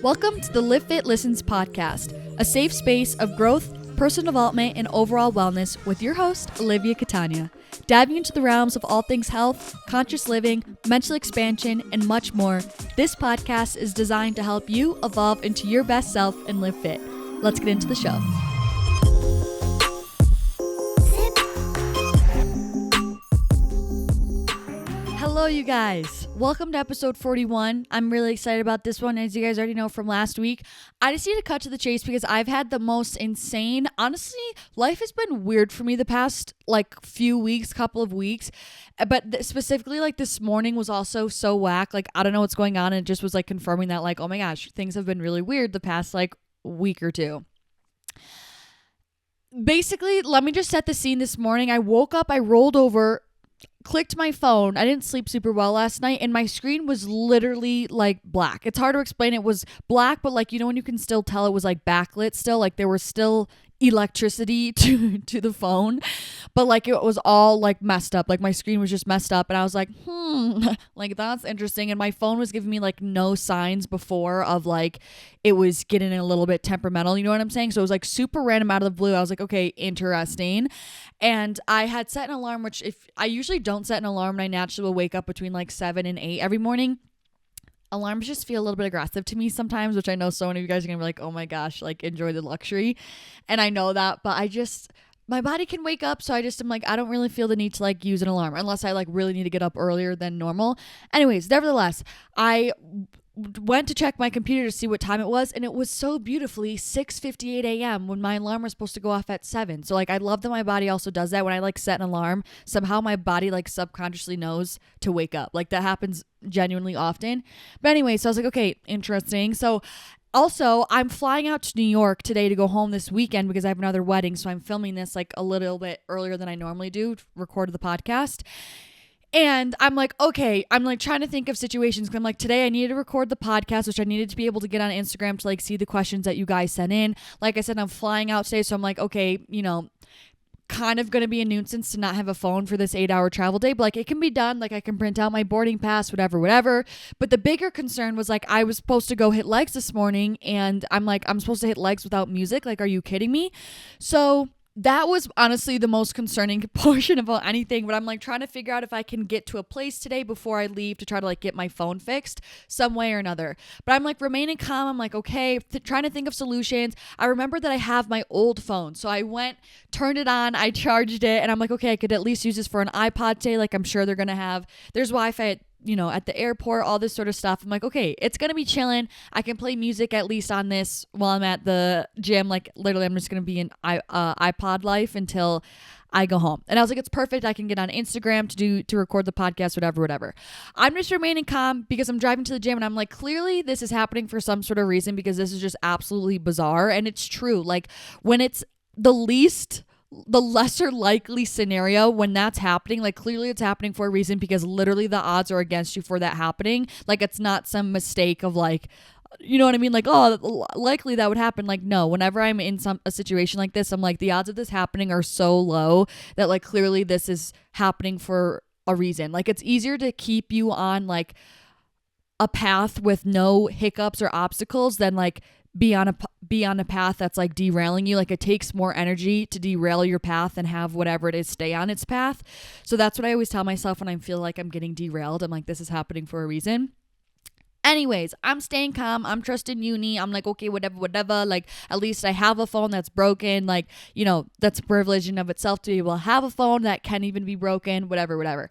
Welcome to the Livfiit Listens podcast, a safe space of growth, personal development, and overall wellness with your host, Olivia Catania. Diving into the realms of all things health, conscious living, mental expansion, and much more, this podcast is designed to help you evolve into your best self and live fit. Let's get into the show. Hello, you guys. Welcome to episode 41. I'm really excited about this one. As you guys already know from last week, I just need to cut to the chase because I've had the most insane, honestly, life has been weird for me the past few weeks, couple of weeks. But specifically this morning was also so whack. I don't know what's going on. And it just was confirming that oh my gosh, things have been really weird the past week or two. Basically, let me just set the scene this morning. I woke up, I rolled over, clicked my phone. I didn't sleep super well last night and my screen was literally black. It's hard to explain. It was black, but when you can still tell it was backlit still, there was still electricity to the phone, but it was all messed up. My screen was just messed up and I was that's interesting. And my phone was giving me no signs before of it was getting a little bit temperamental, you know what I'm saying? So it was super random out of the blue. I was okay, interesting. And I had set an alarm, which if I usually don't set an alarm and I naturally will wake up between 7 and 8 every morning. Alarms just feel a little bit aggressive to me sometimes, which I know so many of you guys are gonna be oh my gosh, enjoy the luxury. And I know that, but my body can wake up, so I just am I don't really feel the need to use an alarm unless I really need to get up earlier than normal. Anyways, nevertheless, I went to check my computer to see what time it was, and it was so beautifully 6:58 a.m. when my alarm was supposed to go off at 7. So I love that my body also does that. When I set an alarm, somehow my body subconsciously knows to wake up. That happens genuinely often. But anyway, so I was okay, interesting. So also, I'm flying out to New York today to go home this weekend because I have another wedding. So I'm filming this a little bit earlier than I normally do, record the podcast. And I'm okay, I'm trying to think of situations. I'm today I needed to record the podcast, which I needed to be able to get on Instagram to see the questions that you guys sent in. Like I said, I'm flying out today. So I'm okay, kind of going to be a nuisance to not have a phone for this 8-hour travel day, but it can be done. I can print out my boarding pass, whatever. But the bigger concern was I was supposed to go hit legs this morning and I'm supposed to hit legs without music. Are you kidding me? So that was honestly the most concerning portion about anything, but I'm trying to figure out if I can get to a place today before I leave to try to get my phone fixed some way or another. But I'm remaining calm. I'm okay, trying to think of solutions. I remember that I have my old phone. So I went, turned it on, I charged it, and I'm okay, I could at least use this for an iPod today. I'm sure they're going to have, there's Wi-Fi at at the airport, all this sort of stuff. I'm okay, it's going to be chilling. I can play music at least on this while I'm at the gym. Literally, I'm just going to be in iPod life until I go home. And I was it's perfect. I can get on Instagram to record the podcast, whatever. I'm just remaining calm because I'm driving to the gym and I'm clearly this is happening for some sort of reason because this is just absolutely bizarre. And it's true. When it's the lesser likely scenario, when that's happening, clearly it's happening for a reason because literally the odds are against you for that happening. It's not some mistake of you know what I mean? Oh, likely that would happen. No, whenever I'm in a situation like this, I'm the odds of this happening are so low that clearly this is happening for a reason. It's easier to keep you on a path with no hiccups or obstacles than be on a path that's derailing you. It takes more energy to derail your path and have whatever it is stay on its path. So that's what I always tell myself when I feel I'm getting derailed. I'm this is happening for a reason. Anyways, I'm staying calm. I'm trusting uni. I'm okay, whatever. At least I have a phone that's broken. That's a privilege in of itself to be able to have a phone that can even be broken, whatever.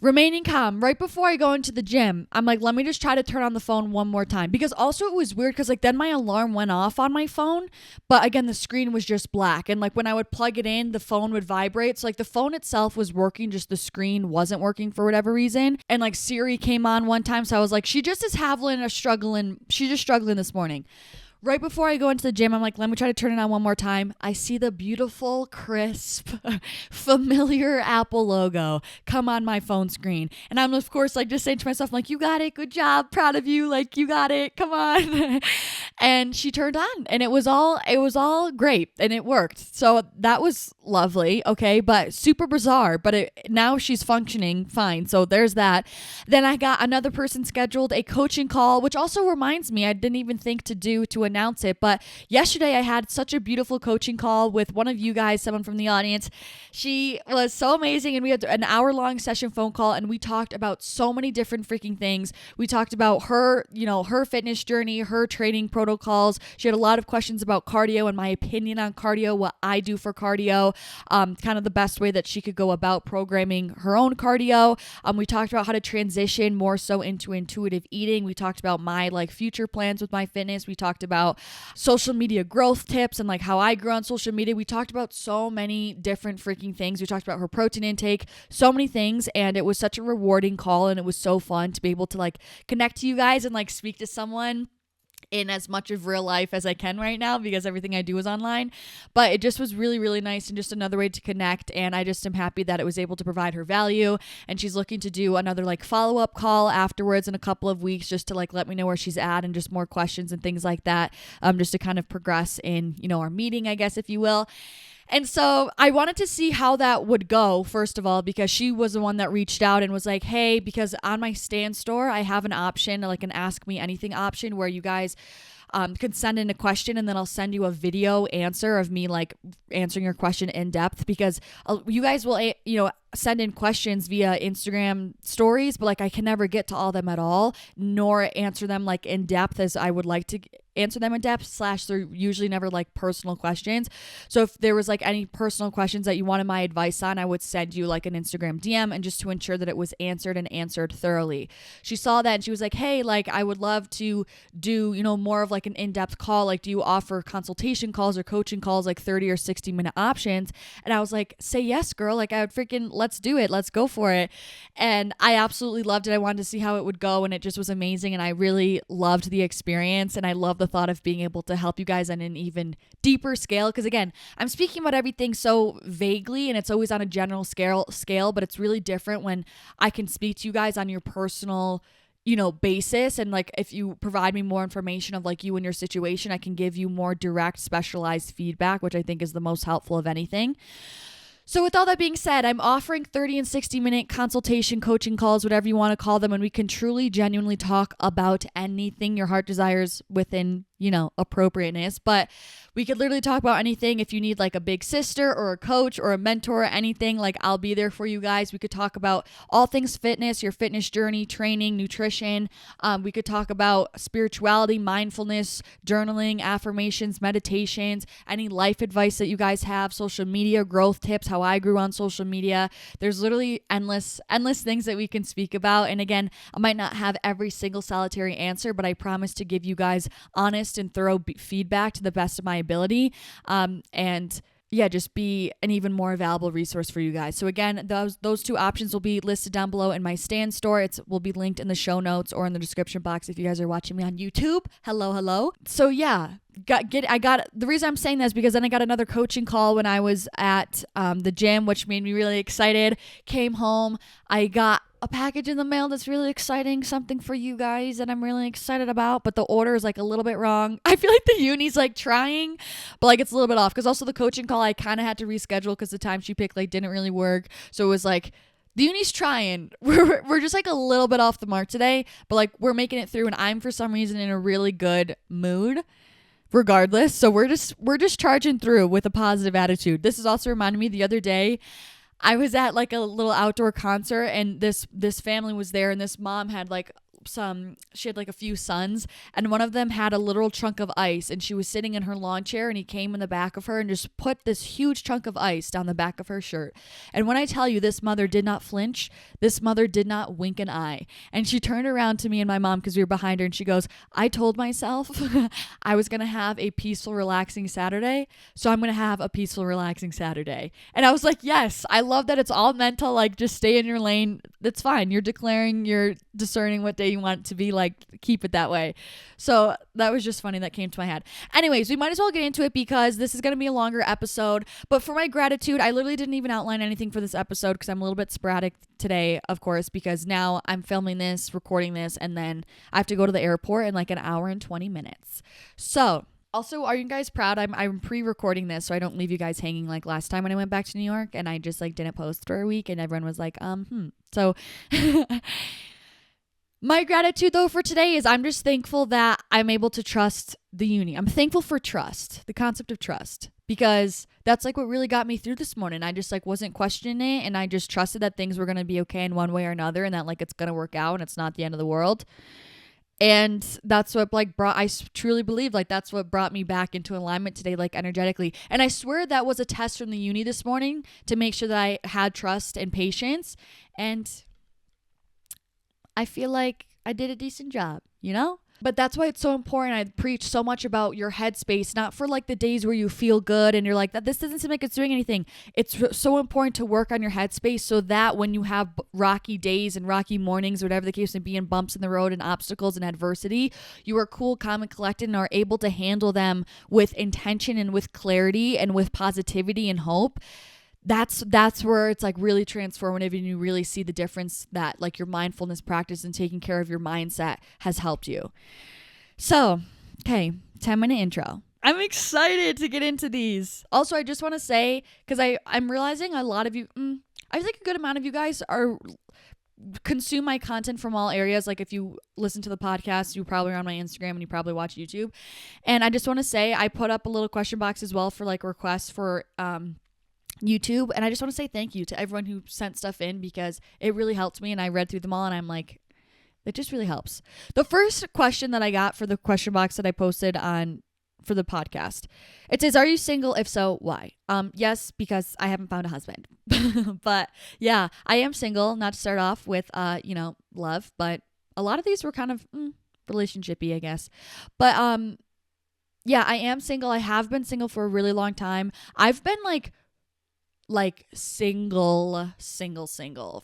Remaining calm. Right before I go into the gym, I'm let me just try to turn on the phone one more time. Because also it was weird because then my alarm went off on my phone. But again, the screen was just black. And when I would plug it in, the phone would vibrate. So the phone itself was working, just the screen wasn't working for whatever reason. And Siri came on one time. So I was she just is having she's just struggling this morning. Right before I go into the gym, I'm like, let me try to turn it on one more time. I see the beautiful, crisp, familiar Apple logo come on my phone screen. And I'm, of course, like just saying to myself, like, you got it. Good job. Proud of you. Like, you got it. Come on. And she turned on and it was all great and it worked. So that was lovely. Okay. But super bizarre, but now she's functioning fine. So there's that. Then I got another person scheduled a coaching call, which also reminds me, I didn't even think to announce it, but yesterday I had such a beautiful coaching call with one of you guys, someone from the audience. She was so amazing, and we had an hour-long session phone call, and we talked about so many different freaking things. We talked about her, her fitness journey, her training protocols. She had a lot of questions about cardio and my opinion on cardio, what I do for cardio, kind of the best way that she could go about programming her own cardio. We talked about how to transition more so into intuitive eating. We talked about my future plans with my fitness. We talked about social media growth tips and how I grew on social media. We talked about so many different freaking things. We talked about her protein intake, so many things, and it was such a rewarding call, and it was so fun to be able to connect to you guys and speak to someone in as much of real life as I can right now, because everything I do is online. But it just was really, really nice and just another way to connect. And I just am happy that it was able to provide her value. And she's looking to do another follow-up call afterwards in a couple of weeks, just to let me know where she's at and just more questions and things like that, just to kind of progress in, our meeting, I guess, if you will. And so I wanted to see how that would go, first of all, because she was the one that reached out and was like, hey, because on my Stand store, I have an option, an Ask Me Anything option, where you guys can send in a question, and then I'll send you a video answer of me answering your question in depth, because you guys will, send in questions via Instagram stories, but I can never get to all them at all, nor answer them in depth as I would like to answer them in depth, / they're usually never personal questions. So if there was any personal questions that you wanted my advice on, I would send you an Instagram DM, and just to ensure that it was answered and answered thoroughly. She saw that and she was like, hey, I would love to do, more of an in-depth call. Do you offer consultation calls or coaching calls, 30 or 60 minute options? And I was like, say yes, girl. I would freaking, let's do it. Let's go for it. And I absolutely loved it. I wanted to see how it would go, and it just was amazing. And I really loved the experience, and I love the thought of being able to help you guys on an even deeper scale. Because again, I'm speaking about everything so vaguely, and it's always on a general scale, but it's really different when I can speak to you guys on your personal basis. And if you provide me more information of you and your situation, I can give you more direct, specialized feedback, which I think is the most helpful of anything. So with all that being said, I'm offering 30 and 60 minute consultation coaching calls, whatever you want to call them, and we can truly, genuinely talk about anything your heart desires within, appropriateness. But we could literally talk about anything. If you need a big sister or a coach or a mentor or anything, I'll be there for you guys. We could talk about all things fitness, your fitness journey, training, nutrition. We could talk about spirituality, mindfulness, journaling, affirmations, meditations, any life advice that you guys have, social media, growth tips, how I grew on social media. There's literally endless things that we can speak about. And again, I might not have every single solitary answer, but I promise to give you guys honest and thorough feedback to the best of my ability. And yeah, just be an even more valuable resource for you guys. So again, those two options will be listed down below in my Stand store. It will be linked in the show notes or in the description box if you guys are watching me on YouTube. Hello. So yeah, I got the reason I'm saying that is because then I got another coaching call when I was at the gym, which made me really excited. Came home, I got a package in the mail that's really exciting, something for you guys that I'm really excited about, but the order is a little bit wrong. I feel like the uni's trying, but it's a little bit off, because also the coaching call I kind of had to reschedule because the time she picked didn't really work. So it was the uni's trying. We're just a little bit off the mark today, but we're making it through, and I'm for some reason in a really good mood regardless. So we're just charging through with a positive attitude. This is also reminding me, the other day I was at a little outdoor concert, and this family was there, and this mom had she had a few sons, and one of them had a literal chunk of ice, and she was sitting in her lawn chair, and he came in the back of her and just put this huge chunk of ice down the back of her shirt. And when I tell you, this mother did not flinch, this mother did not wink an eye, and she turned around to me and my mom, because we were behind her, and she goes, I told myself I was gonna have a peaceful, relaxing Saturday, so I'm gonna have a peaceful, relaxing Saturday. And I was like, yes, I love that it's all mental. Just stay in your lane. That's fine. You're declaring, you're discerning what day you want it to be, like, keep it that way. So that was just funny. That came to my head. Anyways, we might as well get into it because this is going to be a longer episode. But for my gratitude, I literally didn't even outline anything for this episode because I'm a little bit sporadic today, of course, because now I'm filming this, recording this, and then I have to go to the airport in like an hour and 20 minutes. So also, are you guys proud? I'm pre-recording this so I don't leave you guys hanging like last time when I went back to New York and I just like didn't post for a week and everyone was like, So my gratitude though for today is I'm just thankful that I'm able to trust the uni. I'm thankful for trust, the concept of trust, because that's like what really got me through this morning. I just like wasn't questioning it and I just trusted that things were going to be okay in one way or another and that like it's going to work out and it's not the end of the world. And that's what like I truly believe like that's what brought me back into alignment today, like energetically. And I swear that was a test from the uni this morning to make sure that I had trust and patience. And I feel like I did a decent job, you know? But that's why it's so important. I preach so much about your headspace, not for like the days where you feel good and you're like, that this doesn't seem like it's doing anything. It's so important to work on your headspace so that when you have rocky days and rocky mornings, whatever the case may be, and bumps in the road and obstacles and adversity, you are cool, calm, and collected and are able to handle them with intention and with clarity and with positivity and hope. That's where it's like really transformative and you really see the difference that like your mindfulness practice and taking care of your mindset has helped you. So, okay, 10-minute intro. I'm excited to get into these. Also, I just want to say, because I'm realizing a lot of you, I think a good amount of you guys consume my content from all areas. Like if you listen to the podcast, you probably are on my Instagram and you probably watch YouTube. And I just want to say, I put up a little question box as well for like requests for, YouTube, and I just want to say thank you to everyone who sent stuff in because it really helped me and I read through them all and I'm like, it just really helps. The first question that I got for the question box that I posted on for the podcast, it says, are you single? If so, why? Yes, because I haven't found a husband. But yeah, I am single, not to start off with love, but a lot of these were kind of relationshipy, I guess. But yeah, I am single. I have been single for a really long time. I've been like single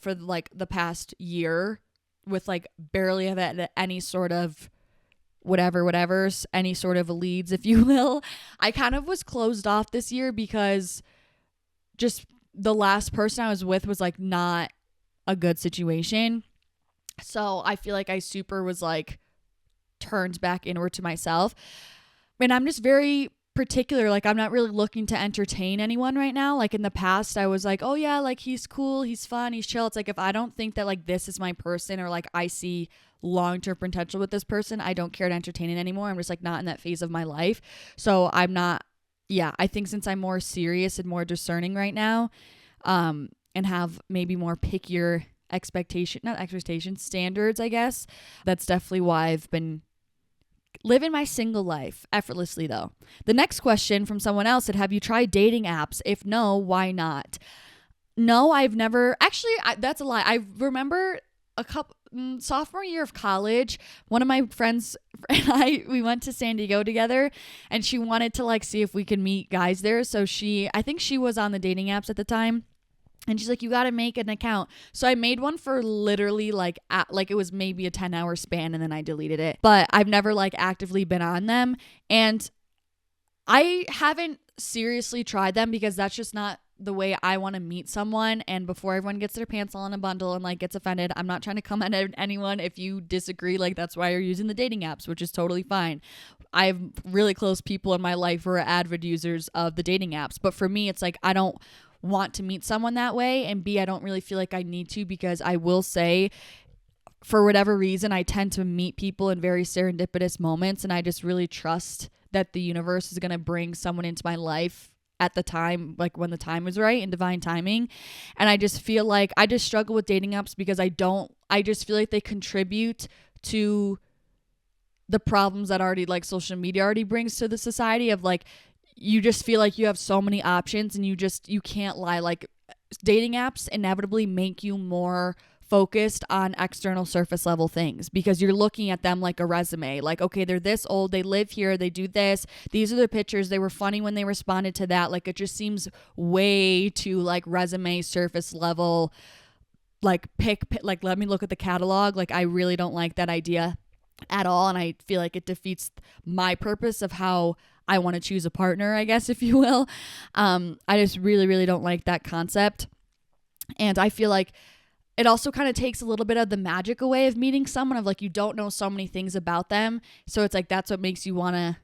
for like the past year with like barely have any sort of whatever's any sort of leads, if you will. I kind of was closed off this year because just the last person I was with was like not a good situation. So I feel like I super was like turned back inward to myself. And I'm just very particular, like I'm not really looking to entertain anyone right now. Like in the past I was like, oh yeah, like he's cool, he's fun, he's chill. It's like if I don't think that like this is my person or like I see long-term potential with this person, I don't care to entertain it anymore. I'm just like not in that phase of my life. So I'm not, I think since I'm more serious and more discerning right now, and have maybe more pickier standards, I guess, that's definitely why I've been living my single life effortlessly though. The next question from someone else said, have you tried dating apps? If no, why not? No, I've never. Actually, that's a lie. I remember sophomore year of college, one of my friends and we went to San Diego together and she wanted to like see if we could meet guys there. So I think she was on the dating apps at the time. And she's like, you got to make an account. So I made one for literally like it was maybe a 10-hour span and then I deleted it. But I've never like actively been on them. And I haven't seriously tried them because that's just not the way I want to meet someone. And before everyone gets their pants all in a bundle and like gets offended, I'm not trying to come at anyone. If you disagree, like that's why you're using the dating apps, which is totally fine. I have really close people in my life who are avid users of the dating apps. But for me, it's like I don't want to meet someone that way, and B, I don't really feel like I need to, because I will say for whatever reason I tend to meet people in very serendipitous moments, and I just really trust that the universe is going to bring someone into my life at the time, like when the time is right, and divine timing. And I just feel like I just struggle with dating apps because I just feel like they contribute to the problems that already like social media already brings to the society of like, you just feel like you have so many options and you can't lie. Like dating apps inevitably make you more focused on external surface level things because you're looking at them like a resume. Like, okay, they're this old, they live here, they do this, these are their pictures, they were funny when they responded to that. Like it just seems way too like resume surface level like like let me look at the catalog. Like I really don't like that idea at all, and I feel like it defeats my purpose of how I want to choose a partner, I guess, if you will. I just really, really don't like that concept. And I feel like it also kind of takes a little bit of the magic away of meeting someone, of like you don't know so many things about them. So it's like that's what makes you want to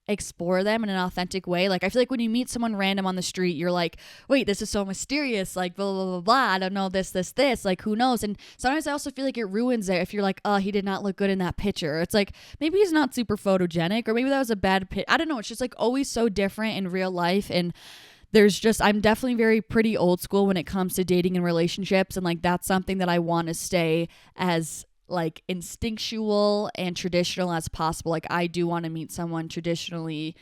explore them in an authentic way. Like I feel like when you meet someone random on the street, you're like, wait, this is so mysterious, like blah blah blah blah, I don't know this, like who knows. And sometimes I also feel like it ruins it if you're like, oh, he did not look good in that picture. It's like maybe he's not super photogenic, or maybe that was a bad I don't know. It's just like always so different in real life. And I'm definitely very pretty old school when it comes to dating and relationships, and like that's something that I want to stay as like instinctual and traditional as possible. Like I do want to meet someone traditionally,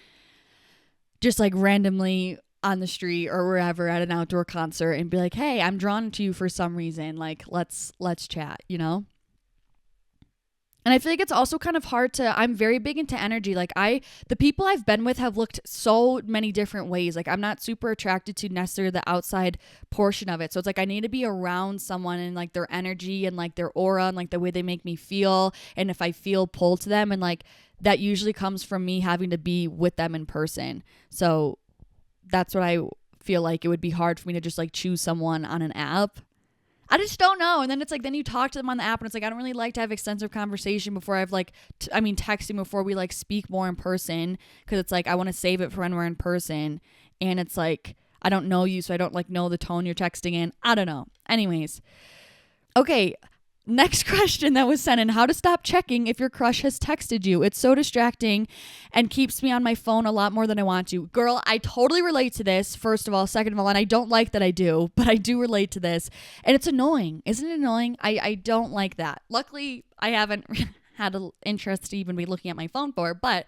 just like randomly on the street or wherever at an outdoor concert, and be like, hey, I'm drawn to you for some reason, like let's chat, you know. And I feel like it's also kind of hard I'm very big into energy. Like the people I've been with have looked so many different ways. Like I'm not super attracted to necessarily the outside portion of it. So it's like I need to be around someone and like their energy and like their aura and like the way they make me feel. And if I feel pulled to them, and like that usually comes from me having to be with them in person. So that's what I feel like it would be hard for me to just like choose someone on an app. I just don't know. And then it's like, then you talk to them on the app, and it's like, I don't really like to have extensive conversation before I've like, texting before we like speak more in person. Cause it's like, I want to save it for when we're in person. And it's like, I don't know you, so I don't like know the tone you're texting in. I don't know. Anyways. Okay. Next question that was sent in: how to stop checking if your crush has texted you. It's so distracting and keeps me on my phone a lot more than I want to. Girl, I totally relate to this, first of all. Second of all, and I don't like that I do, but I do relate to this. And it's annoying. Isn't it annoying? I don't like that. Luckily, I haven't had an interest to even be looking at my phone for, but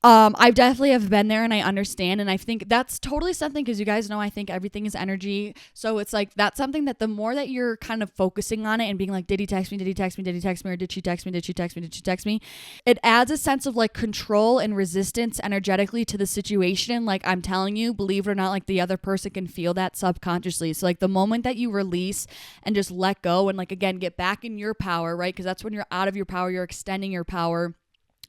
I definitely have been there, and I understand. And I think that's totally something, because you guys know I think everything is energy. So it's like that's something that the more that you're kind of focusing on it and being like, did he text me? Did he text me? Did he text me? Or did she text me? Did she text me? Did she text me? It adds a sense of like control and resistance energetically to the situation. Like I'm telling you, believe it or not, like the other person can feel that subconsciously. So like the moment that you release and just let go and like, again, get back in your power, right? Because that's when you're out of your power, you're extending your power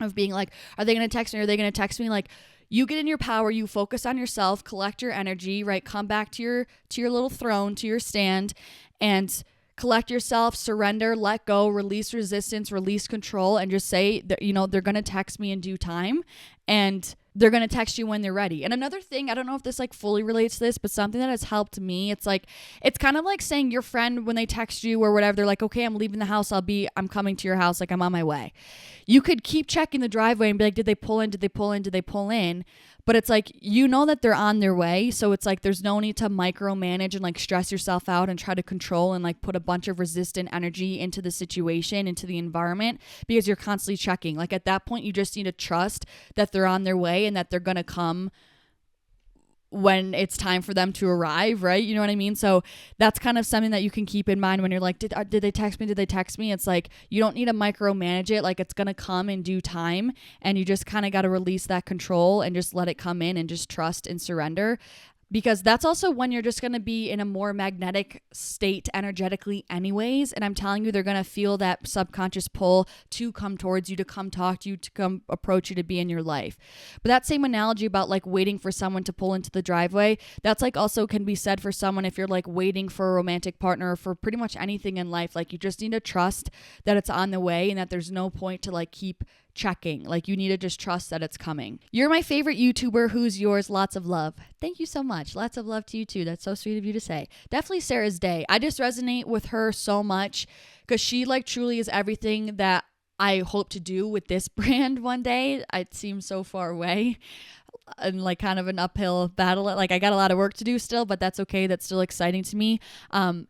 of being like, are they going to text me? Are they going to text me? Like you get in your power, you focus on yourself, collect your energy, right? Come back to your little throne, to your stand, and collect yourself, surrender, let go, release resistance, release control, and just say that, you know, they're going to text me in due time, and they're going to text you when they're ready. And another thing, I don't know if this like fully relates to this, but something that has helped me, it's like, it's kind of like saying your friend, when they text you or whatever, they're like, okay, I'm leaving the house. I'm coming to your house. Like I'm on my way. You could keep checking the driveway and be like, did they pull in? Did they pull in? Did they pull in? But it's like, you know that they're on their way. So it's like, there's no need to micromanage and like stress yourself out and try to control and like put a bunch of resistant energy into the situation, into the environment, because you're constantly checking. Like at that point, you just need to trust that they're on their way and that they're going to come when it's time for them to arrive, right? You know what I mean? So that's kind of something that you can keep in mind when you're like, did they text me? Did they text me? It's like, you don't need to micromanage it. Like it's going to come in due time, and you just kind of got to release that control and just let it come in and just trust and surrender. Because that's also when you're just going to be in a more magnetic state energetically anyways. And I'm telling you, they're going to feel that subconscious pull to come towards you, to come talk to you, to come approach you, to be in your life. But that same analogy about like waiting for someone to pull into the driveway, that's like also can be said for someone if you're like waiting for a romantic partner or for pretty much anything in life. Like you just need to trust that it's on the way and that there's no point to like keep checking. Like you need to just trust that it's coming. You're my favorite YouTuber. Who's yours? Lots of love. Thank you so much. Lots of love to you too. That's so sweet of you to say. Definitely Sarah's Day. I just resonate with her so much because she like truly is everything that I hope to do with this brand one day. It seems so far away and like kind of an uphill battle. Like I got a lot of work to do still, but that's okay. That's still exciting to me.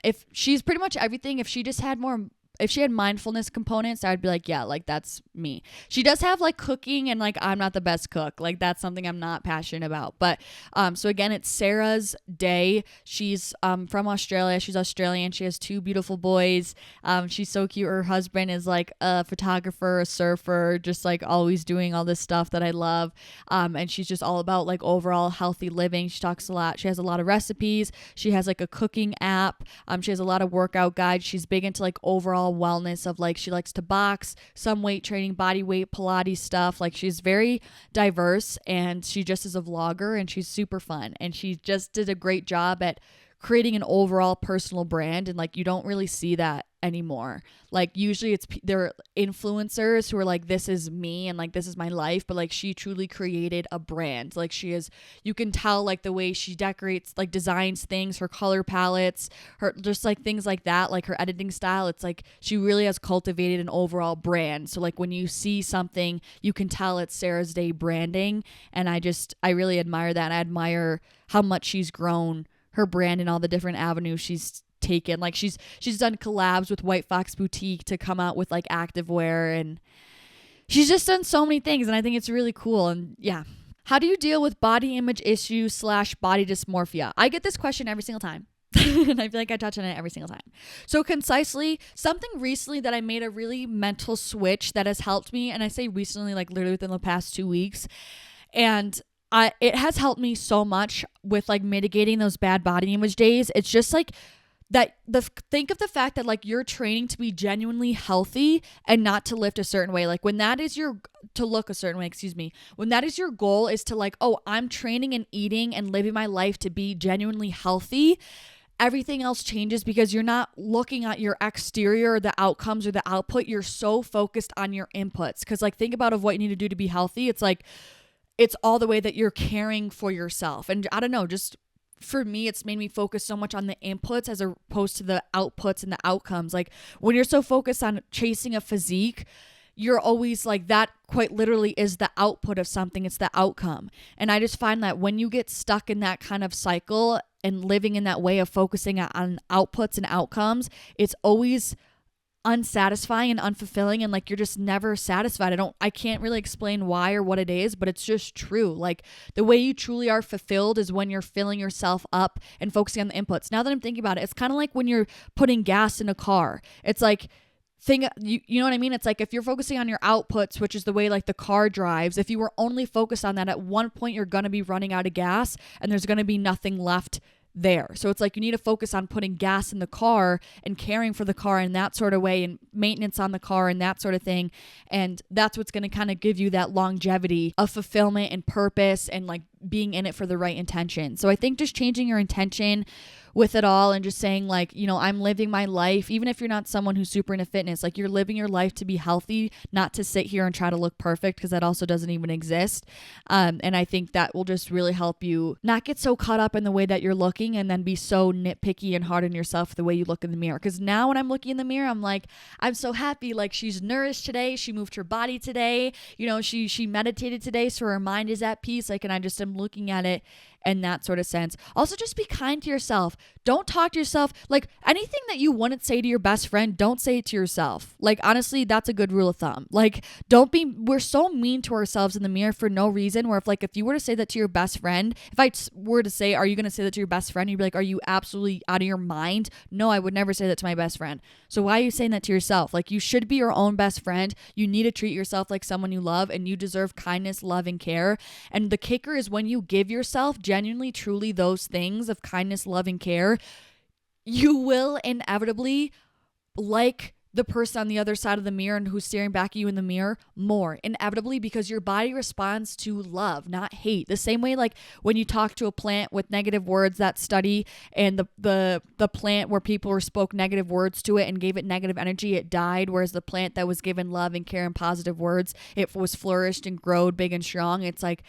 If she's pretty much everything, if she just had more if she had mindfulness components, I'd be like, yeah, like that's me. She does have like cooking, and like I'm not the best cook. Like that's something I'm not passionate about. But so again, it's Sarah's day. She's from Australia. She's Australian. She has 2 beautiful boys. She's so cute. Her husband is like a photographer, a surfer, just like always doing all this stuff that I love. And she's just all about like overall healthy living. She talks a lot. She has a lot of recipes. She has like a cooking app. She has a lot of workout guides. She's big into like overall wellness of like, she likes to box, some weight training, body weight, Pilates stuff. Like she's very diverse, and she just is a vlogger, and she's super fun. And she just did a great job at creating an overall personal brand. And like, you don't really see that anymore. Like usually they're influencers who are like, this is me and like this is my life, but like she truly created a brand. Like you can tell like the way she decorates, like designs things, her color palettes, her just like things like that, like her editing style. It's like she really has cultivated an overall brand. So like when you see something, you can tell it's Sarah's Day branding. And I really admire that. I admire how much she's grown her brand and all the different avenues she's taken. Like she's done collabs with White Fox Boutique to come out with like activewear, and she's just done so many things, and I think it's really cool. And yeah, how do you deal with body image issues / body dysmorphia? I get this question every single time. And I feel like I touch on it every single time. So concisely, something recently that I made a really mental switch that has helped me, and I say recently, like literally within the past 2 weeks, and it has helped me so much with like mitigating those bad body image days. It's just like that think of the fact that like you're training to be genuinely healthy and not to lift a certain way. Like when that is to look a certain way, when that is your goal, is to like, oh, I'm training and eating and living my life to be genuinely healthy. Everything else changes because you're not looking at your exterior or the outcomes or the output. You're so focused on your inputs. Cause like think about what you need to do to be healthy. It's like, it's all the way that you're caring for yourself. And I don't know, just for me, it's made me focus so much on the inputs as opposed to the outputs and the outcomes. Like when you're so focused on chasing a physique, you're always like, that quite literally is the output of something. It's the outcome. And I just find that when you get stuck in that kind of cycle and living in that way of focusing on outputs and outcomes, it's always unsatisfying and unfulfilling, and like you're just never satisfied. I can't really explain why or what it is, but it's just true. Like the way you truly are fulfilled is when you're filling yourself up and focusing on the inputs. Now that I'm thinking about it, it's kind of like when you're putting gas in a car. It's like you know what I mean? It's like if you're focusing on your outputs, which is the way like the car drives, if you were only focused on that, at one point you're going to be running out of gas and there's going to be nothing left there. So it's like you need to focus on putting gas in the car and caring for the car in that sort of way, and maintenance on the car and that sort of thing. And that's what's going to kind of give you that longevity of fulfillment and purpose and like being in it for the right intention. So I think just changing your intention with it all and just saying like, you know, I'm living my life, even if you're not someone who's super into fitness, like you're living your life to be healthy, not to sit here and try to look perfect, because that also doesn't even exist. And I think that will just really help you not get so caught up in the way that you're looking and then be so nitpicky and hard on yourself the way you look in the mirror. Because now when I'm looking in the mirror, I'm like, I'm so happy. Like she's nourished today. She moved her body today. You know, she meditated today. So her mind is at peace. Like, and I just am looking at it in that sort of sense. Also, just be kind to yourself. Don't talk to yourself. Like anything that you wouldn't say to your best friend, don't say it to yourself. Like honestly, that's a good rule of thumb. Like we're so mean to ourselves in the mirror for no reason, where if you were to say that to your best friend, if I were to say, are you going to say that to your best friend? You'd be like, are you absolutely out of your mind? No, I would never say that to my best friend. So why are you saying that to yourself? Like you should be your own best friend. You need to treat yourself like someone you love, and you deserve kindness, love, and care. And the kicker is when you give yourself genuinely, truly those things of kindness, love, and care, you will inevitably like the person on the other side of the mirror and who's staring back at you in the mirror more, inevitably, because your body responds to love, not hate. The same way like when you talk to a plant with negative words, that study, and the plant where people spoke negative words to it and gave it negative energy, it died, whereas the plant that was given love and care and positive words, it was flourished and growed big and strong. It's like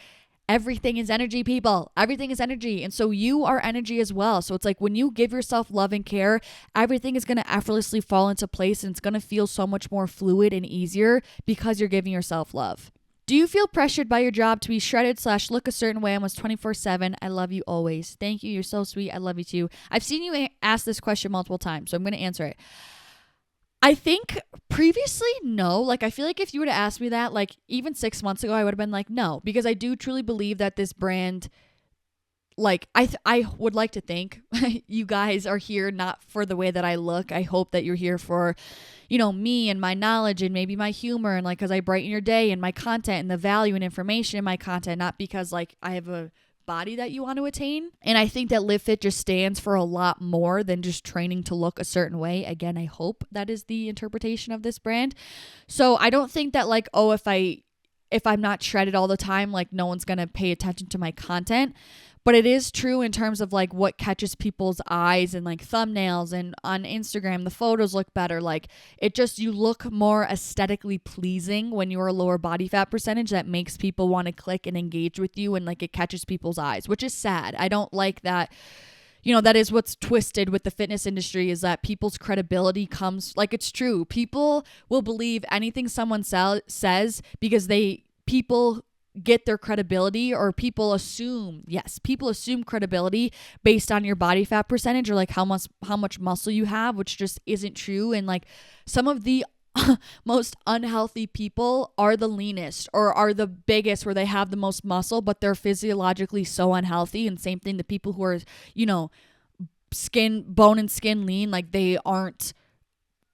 everything is energy, people. Everything is energy. And so you are energy as well. So it's like when you give yourself love and care, everything is going to effortlessly fall into place, and it's going to feel so much more fluid and easier because you're giving yourself love. Do you feel pressured by your job to be shredded / look a certain way almost 24/7? I love you always. Thank you. You're so sweet. I love you too. I've seen you ask this question multiple times, so I'm going to answer it. I think previously, no. Like, I feel like if you were to ask me that, like, even 6 months ago, I would have been like, no, because I do truly believe that this brand, like, I would like to think you guys are here not for the way that I look. I hope that you're here for, me and my knowledge and maybe my humor and, like, because I brighten your day and my content and the value and information in my content, not because, like, I have a body that you want to attain. And I think that Livfiit just stands for a lot more than just training to look a certain way. Again, I hope that is the interpretation of this brand. So I don't think that, like, oh, if I'm not shredded all the time, like, no one's going to pay attention to my content. But it is true in terms of, like, what catches people's eyes and, like, thumbnails, and on Instagram the photos look better. Like, it just, you look more aesthetically pleasing when you're a lower body fat percentage. That makes people want to click and engage with you, and, like, it catches people's eyes, which is sad. I don't like that. That is what's twisted with the fitness industry, is that people's credibility comes, like, it's true. People will believe anything someone says because people get their credibility, or people assume credibility based on your body fat percentage, or, like, how much muscle you have, which just isn't true. And, like, some of the most unhealthy people are the leanest or are the biggest, where they have the most muscle, but they're physiologically so unhealthy. And same thing, the people who are, bone and skin lean, like, they aren't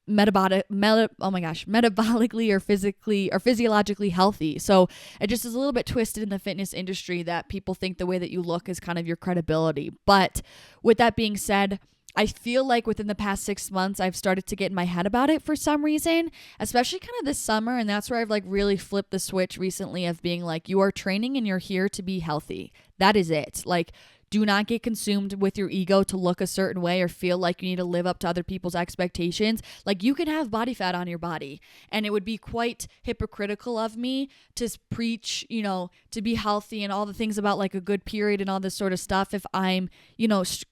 metabolically or physically or physiologically healthy. So it just is a little bit twisted in the fitness industry that people think the way that you look is kind of your credibility. But with that being said, I feel like within the past 6 months, I've started to get in my head about it for some reason, especially kind of this summer. And that's where I've, like, really flipped the switch recently of being like, you are training and you're here to be healthy. That is it. Like, do not get consumed with your ego to look a certain way or feel like you need to live up to other people's expectations. Like, you can have body fat on your body, and it would be quite hypocritical of me to preach, to be healthy and all the things about, like, a good period and all this sort of stuff if I'm,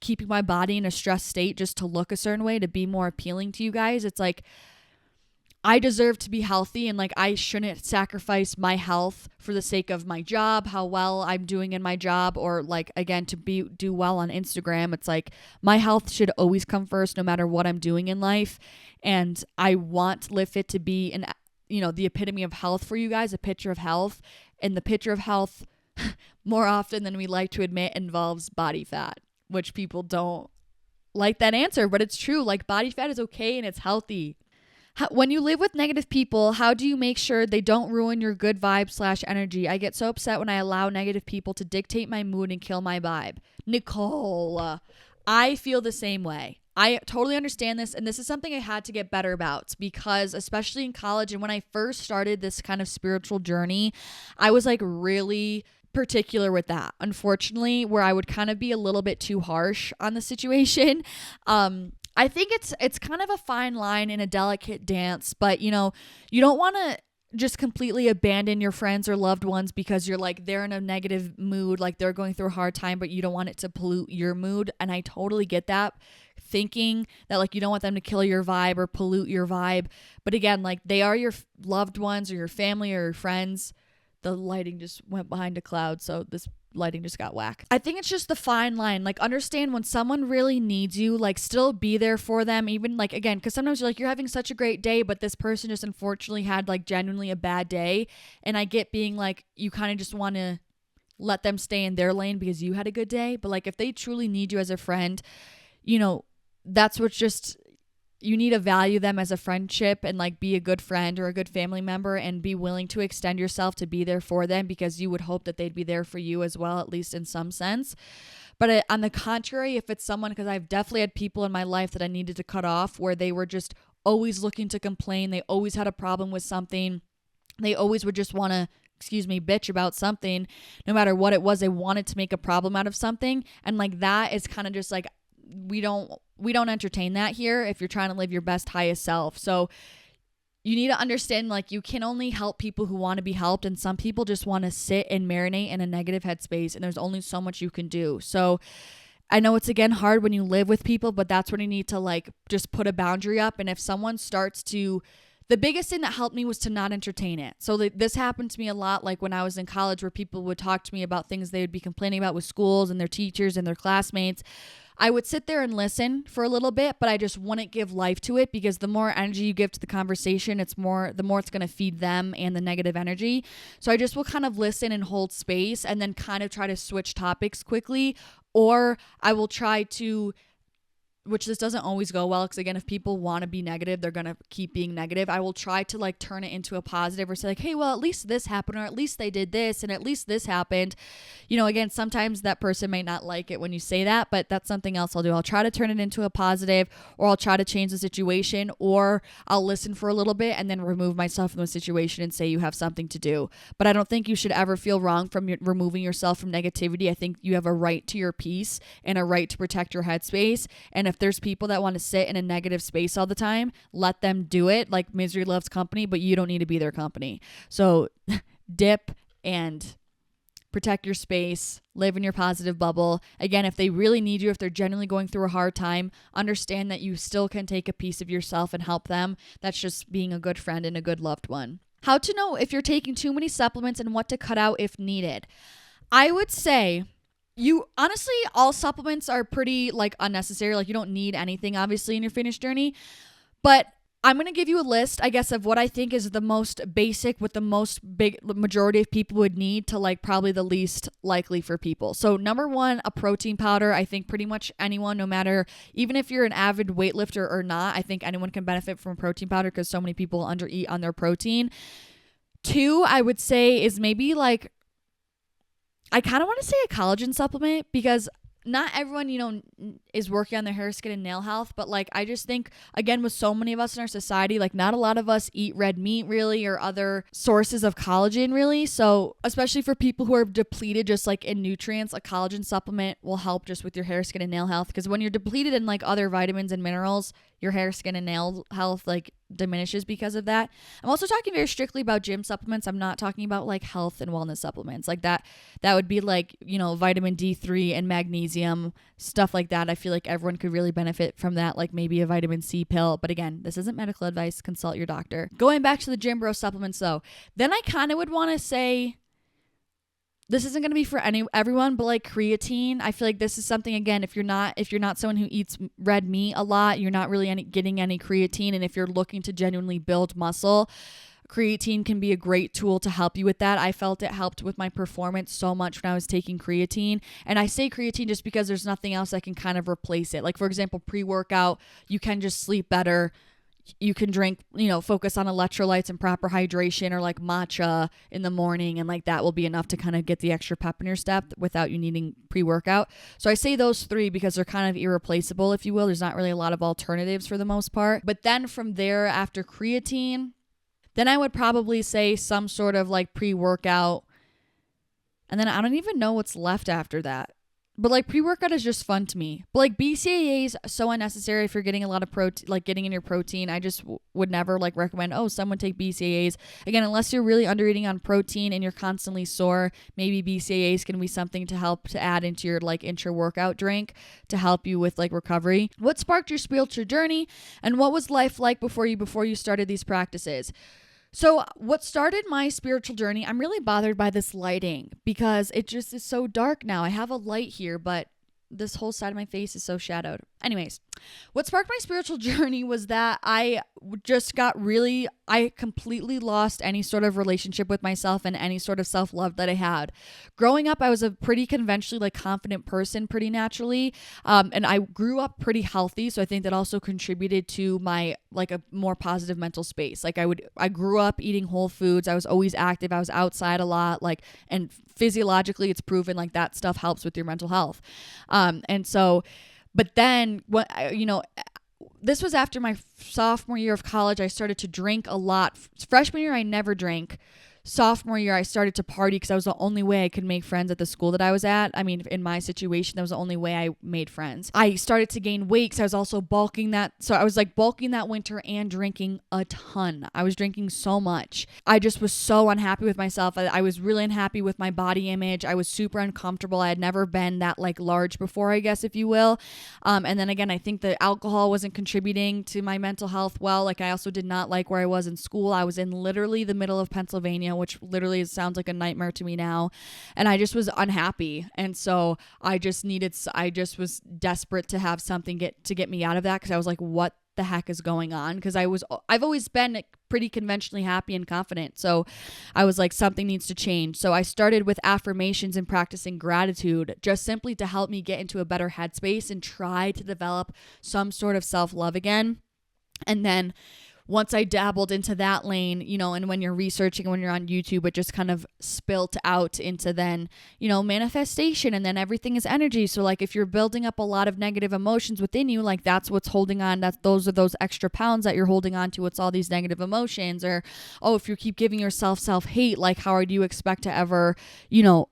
keeping my body in a stressed state just to look a certain way to be more appealing to you guys. It's like, I deserve to be healthy, and, like, I shouldn't sacrifice my health for the sake of my job, how well I'm doing in my job, or, like, again, to do well on Instagram. It's like, my health should always come first no matter what I'm doing in life. And I want Livfiit to be the epitome of health for you guys, a picture of health. And the picture of health, more often than we like to admit, involves body fat, which people don't like that answer, but it's true. Like, body fat is okay and it's healthy. When you live with negative people, how do you make sure they don't ruin your good vibe / energy? I get so upset when I allow negative people to dictate my mood and kill my vibe. Nicole, I feel the same way. I totally understand this, and this is something I had to get better about, because especially in college and when I first started this kind of spiritual journey, I was, like, really particular with that, unfortunately, where I would kind of be a little bit too harsh on the situation. I think it's kind of a fine line and a delicate dance, but you don't want to just completely abandon your friends or loved ones because you're like, they're in a negative mood, like they're going through a hard time, but you don't want it to pollute your mood. And I totally get that, thinking that, like, you don't want them to kill your vibe or pollute your vibe. But again, like, they are your loved ones or your family or your friends. The lighting just went behind a cloud, so this lighting just got whacked. I think it's just the fine line. Like, understand when someone really needs you, like, still be there for them, even, like, again, because sometimes you're like, you're having such a great day, but this person just unfortunately had, like, genuinely a bad day. And I get being like, you kind of just want to let them stay in their lane because you had a good day. But, like, if they truly need you as a friend, that's what's just, you need to value them as a friendship and, like, be a good friend or a good family member and be willing to extend yourself to be there for them, because you would hope that they'd be there for you as well, at least in some sense. But on the contrary, if it's someone, because I've definitely had people in my life that I needed to cut off where they were just always looking to complain. They always had a problem with something. They always would just want to, bitch about something. No matter what it was, they wanted to make a problem out of something. And, like, that is kind of just like, we don't entertain that here if you're trying to live your best, highest self. So you need to understand, like, you can only help people who want to be helped, and some people just want to sit and marinate in a negative headspace, and there's only so much you can do. So I know it's, again, hard when you live with people, but that's when you need to, like, just put a boundary up. And if someone starts to, the biggest thing that helped me was to not entertain it. So this happened to me a lot, like, when I was in college, where people would talk to me about things they would be complaining about with schools and their teachers and their classmates. I would sit there and listen for a little bit, but I just wouldn't give life to it, because the more energy you give to the conversation, the more it's going to feed them and the negative energy. So I just will kind of listen and hold space, and then kind of try to switch topics quickly, or I will try to, which this doesn't always go well, because again, if people want to be negative, they're going to keep being negative. I will try to like turn it into a positive, or say like, hey, well, at least this happened, or at least they did this, and at least this happened. You know, again, sometimes that person may not like it when you say that, but that's something else I'll do. I'll try to turn it into a positive, or I'll try to change the situation, or I'll listen for a little bit and then remove myself from the situation and say you have something to do. But I don't think you should ever feel wrong from removing yourself from negativity. I think you have a right to your peace and a right to protect your headspace. And if there's people that want to sit in a negative space all the time, let them do it. Like, misery loves company, but you don't need to be their company. So dip and protect your space, live in your positive bubble. Again, if they really need you, if they're genuinely going through a hard time, understand that you still can take a piece of yourself and help them. That's just being a good friend and a good loved one. How to know if you're taking too many supplements and what to cut out if needed. I would say, honestly, all supplements are pretty like unnecessary. Like, you don't need anything obviously in your fitness journey, but I'm going to give you a list, I guess, of what I think is the most basic, what the most big majority of people would need, to like probably the least likely for people. So number one, a protein powder. I think pretty much anyone, no matter, even if you're an avid weightlifter or not, I think anyone can benefit from a protein powder, because so many people undereat on their protein. Two, I would say, is maybe like, I kind of want to say a collagen supplement, because not everyone, you know, is working on their hair, skin, and nail health. But like, I just think, again, with so many of us in our society, like not a lot of us eat red meat really, or other sources of collagen really. So especially for people who are depleted just like in nutrients, a collagen supplement will help just with your hair, skin, and nail health. Because when you're depleted in like other vitamins and minerals, your hair, skin, and nail health like diminishes because of that. I'm also talking very strictly about gym supplements. I'm not talking about like health and wellness supplements like that. That would be like, you know, vitamin D3 and magnesium, stuff like that. I feel like everyone could really benefit from that, like maybe a vitamin C pill. But again, this isn't medical advice. Consult your doctor. Going back to the gym bro supplements though, then I kind of would want to say, this isn't going to be for everyone, but like creatine, I feel like this is something, again, if you're not someone who eats red meat a lot, you're not really getting any creatine. And if you're looking to genuinely build muscle, creatine can be a great tool to help you with that. I felt it helped with my performance so much when I was taking creatine. And I say creatine just because there's nothing else that can kind of replace it. Like, for example, pre-workout, you can just sleep better. You can drink, you know, focus on electrolytes and proper hydration, or like matcha in the morning, and like that will be enough to kind of get the extra pep in your step without you needing pre-workout. So I say those three because they're kind of irreplaceable, if you will. There's not really a lot of alternatives for the most part. But then from there, after creatine, then I would probably say some sort of like pre-workout. And then I don't even know what's left after that. But like pre-workout is just fun to me. But like BCAA is so unnecessary if you're getting a lot of protein, like getting in your protein. I just would never like recommend, oh, someone take BCAAs. Again, unless you're really under eating on protein and you're constantly sore, maybe BCAAs can be something to help to add into your like intra-workout drink to help you with like recovery. What sparked your spiritual journey, and what was life like before you started these practices? So what started my spiritual journey, I'm really bothered by this lighting because it just is so dark now. I have a light here, but this whole side of my face is so shadowed. Anyways, what sparked my spiritual journey was that I completely lost any sort of relationship with myself and any sort of self-love that I had. Growing up, I was a pretty conventionally like confident person pretty naturally. And I grew up pretty healthy. So I think that also contributed to my like a more positive mental space. Like I grew up eating whole foods. I was always active. I was outside a lot, and physiologically it's proven like that stuff helps with your mental health. But then this was after my sophomore year of college. I started to drink a lot. Freshman year, I never drank. Sophomore year, I started to party because that was the only way I could make friends at the school that I was at. I mean, in my situation, that was the only way I made friends. I started to gain weight because I was also bulking that. So I was like bulking that winter and drinking a ton. I was drinking so much. I just was so unhappy with myself. I was really unhappy with my body image. I was super uncomfortable. I had never been that like large before, I guess, if you will. And then again, I think the alcohol wasn't contributing to my mental health well. Like I also did not like where I was in school. I was in literally the middle of Pennsylvania, insomnia, which literally sounds like a nightmare to me now. And I just was unhappy. And so I just was desperate to have something to get me out of that, because I was like, what the heck is going on? Because I've always been pretty conventionally happy and confident. So I was like, something needs to change. So I started with affirmations and practicing gratitude, just simply to help me get into a better headspace and try to develop some sort of self-love again. And then once I dabbled into that lane, you know, and when you're researching, when you're on YouTube, it just kind of spilt out into then, you know, manifestation, and then everything is energy. So like if you're building up a lot of negative emotions within you, like that's what's holding on. Those are those extra pounds that you're holding on to. It's all these negative emotions. Or, oh, if you keep giving yourself self-hate, like how do you expect to ever, you know,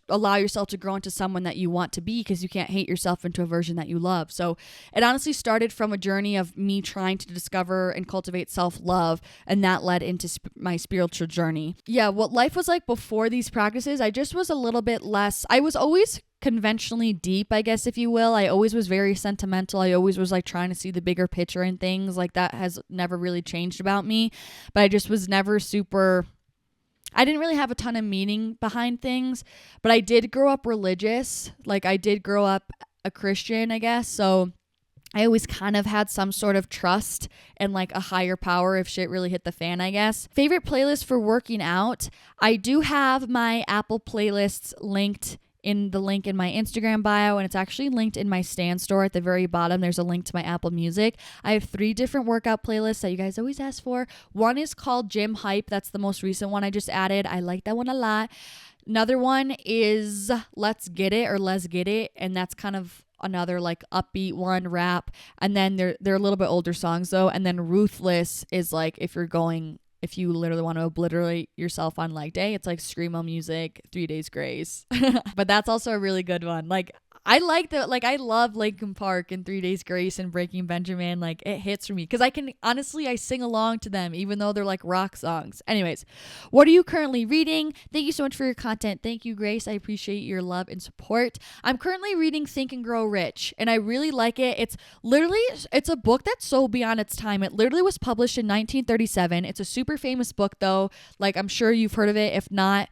allow yourself to grow into someone that you want to be, because you can't hate yourself into a version that you love. So it honestly started from a journey of me trying to discover and cultivate self-love, and that led into my spiritual journey. Yeah, what life was like before these practices, I just was a little bit less, I was always conventionally deep, I guess, if you will. I always was very sentimental. I always was like trying to see the bigger picture and things like that has never really changed about me, but I just was never I didn't really have a ton of meaning behind things, but I did grow up religious. Like I did grow up a Christian, I guess. So I always kind of had some sort of trust in like a higher power if shit really hit the fan, I guess. Favorite playlist for working out. I do have my Apple playlists linked in the link in my Instagram bio, and it's actually linked in my Stan store at the very bottom. There's a link to my Apple Music. I have 3 different workout playlists that you guys always ask for. One is called Gym Hype. That's the most recent one I just added. I like that one a lot. Another one is Let's Get It, or Let's Get It, and that's kind of another like upbeat one, rap. And then they're a little bit older songs though. And then Ruthless is like if you literally want to obliterate yourself on leg day, it's like screamo music, 3 Days Grace. But that's also a really good one. Like I like that. Like I love Linkin Park and 3 Days Grace and Breaking Benjamin. Like it hits for me because I sing along to them even though they're like rock songs. Anyways, what are you currently reading? Thank you so much for your content. Thank you, Grace. I appreciate your love and support. I'm currently reading Think and Grow Rich, and I really like it. It's a book that's so beyond its time. It literally was published in 1937. It's a super famous book though. Like I'm sure you've heard of it. If not,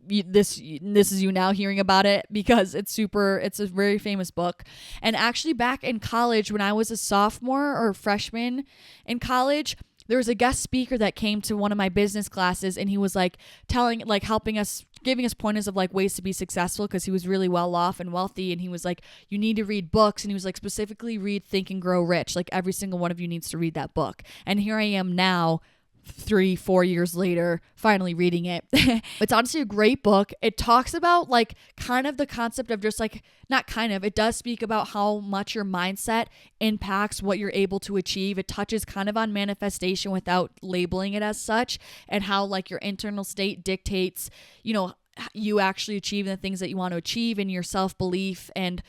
this is you now hearing about it, because it's a very famous book. And actually back in college, when I was a sophomore or freshman in college, there was a guest speaker that came to one of my business classes, and he was like helping us, giving us pointers of like ways to be successful, because he was really well off and wealthy. And he was like, you need to read books. And he was like, specifically read Think and Grow Rich. Like every single one of you needs to read that book. And here I am now, 3-4 years later, finally reading it. It's honestly a great book. It talks about like kind of the concept of just like, not kind of, it does speak about how much your mindset impacts what you're able to achieve. It touches kind of on manifestation without labeling it as such, and how like your internal state dictates, you know, you actually achieving the things that you want to achieve, and your self-belief and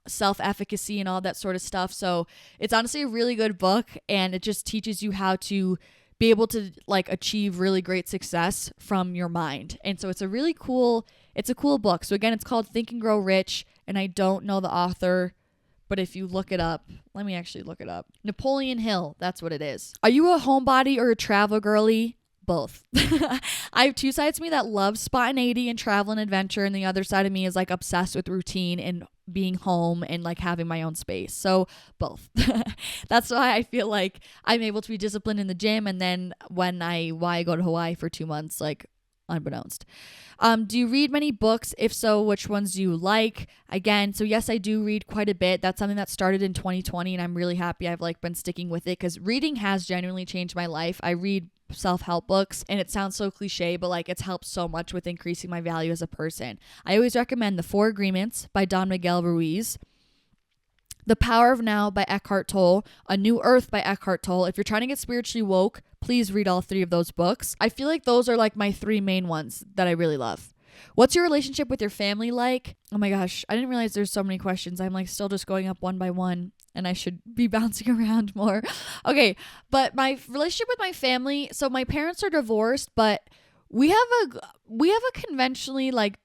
self-efficacy and all that sort of stuff. So it's honestly a really good book, and it just teaches you how to be able to like achieve really great success from your mind. And so it's a cool book. So again, it's called Think and Grow Rich, and I don't know the author, but if you look it up, let me actually look it up. Napoleon Hill, that's what it is. Are you a homebody or a travel girlie? Both. I have 2 sides to me that love spontaneity and travel and adventure, and the other side of me is like obsessed with routine and being home and like having my own space. So both. That's why I feel like I'm able to be disciplined in the gym, and then why I go to Hawaii for 2 months, like unbeknownst. Do you read many books? If so, which ones do you like? Again, so yes, I do read quite a bit. That's something that started in 2020, and I'm really happy I've like been sticking with it, because reading has genuinely changed my life. I read self-help books, and it sounds so cliche, but like it's helped so much with increasing my value as a person. I always recommend The 4 Agreements by Don Miguel Ruiz, The Power of Now by Eckhart Tolle, A New Earth by Eckhart Tolle. If you're trying to get spiritually woke, please read all 3 of those books. I feel like those are like my 3 main ones that I really love. What's your relationship with your family like? Oh my gosh, I didn't realize there's so many questions. I'm like still just going up one by one, and I should be bouncing around more. Okay, but my relationship with my family, so my parents are divorced, but we have a conventionally like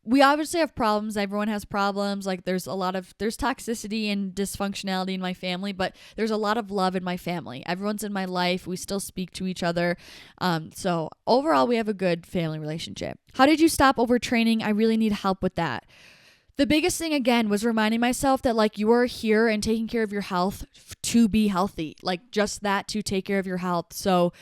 we obviously have problems. Everyone has problems. Like there's toxicity and dysfunctionality in my family, but there's a lot of love in my family. Everyone's in my life. We still speak to each other. So overall, we have a good family relationship. How did you stop overtraining? I really need help with that. The biggest thing again was reminding myself that like you are here and taking care of your health to be healthy, like just that, to take care of your health. So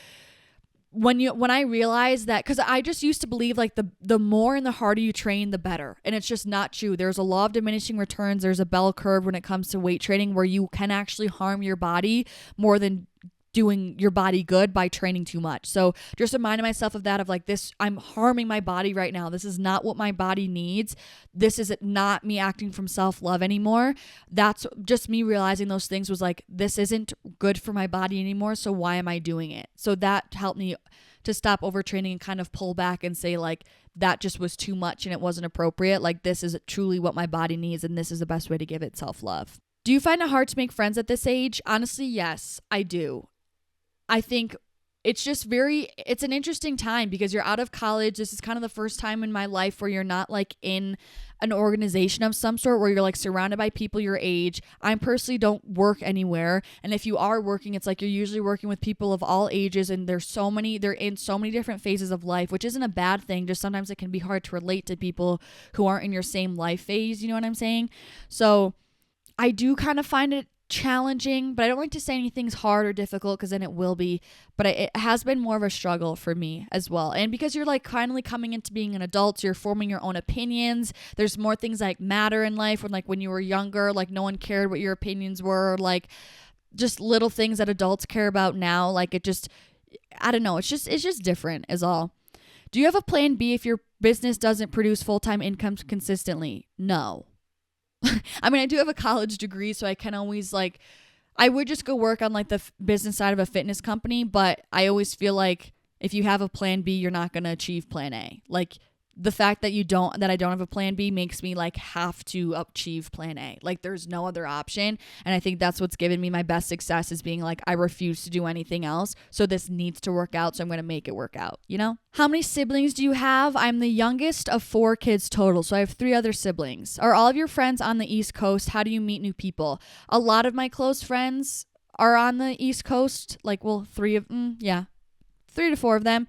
when I realized that, because I just used to believe like the more and the harder you train, the better. And it's just not true. There's a law of diminishing returns. There's a bell curve when it comes to weight training where you can actually harm your body more than doing your body good by training too much. So just reminding myself of that, of like this, I'm harming my body right now. This is not what my body needs. This is not me acting from self-love anymore. That's just me realizing those things, was like, this isn't good for my body anymore. So why am I doing it? So that helped me to stop overtraining and kind of pull back and say like, that just was too much and it wasn't appropriate. Like this is truly what my body needs, and this is the best way to give it self-love. Do you find it hard to make friends at this age? Honestly, yes, I do. I think it's an interesting time because you're out of college. This is kind of the first time in my life where you're not like in an organization of some sort, where you're like surrounded by people your age. I personally don't work anywhere. And if you are working, it's like you're usually working with people of all ages, and they're in so many different phases of life, which isn't a bad thing. Just sometimes it can be hard to relate to people who aren't in your same life phase. You know what I'm saying? So I do kind of find it challenging, but I don't like to say anything's hard or difficult because then it will be, but it has been more of a struggle for me as well. And because you're like finally coming into being an adult, you're forming your own opinions. There's more things like matter in life when you were younger, like no one cared what your opinions were, like just little things that adults care about now. Like it just, I don't know. It's just different is all. Do you have a plan B if your business doesn't produce full-time income consistently? No. I mean, I do have a college degree, so I can always like, I would just go work on like the business side of a fitness company, but I always feel like if you have a plan B, you're not going to achieve plan A. Like the fact that I don't have a plan B makes me like have to achieve plan A. Like there's no other option. And I think that's what's given me my best success, is being like, I refuse to do anything else. So this needs to work out. So I'm going to make it work out, you know? How many siblings do you have? I'm the youngest of 4 kids total. So I have 3 other siblings. Are all of your friends on the East Coast? How do you meet new people? A lot of my close friends are on the East Coast. Like, well, 3 to 4 of them.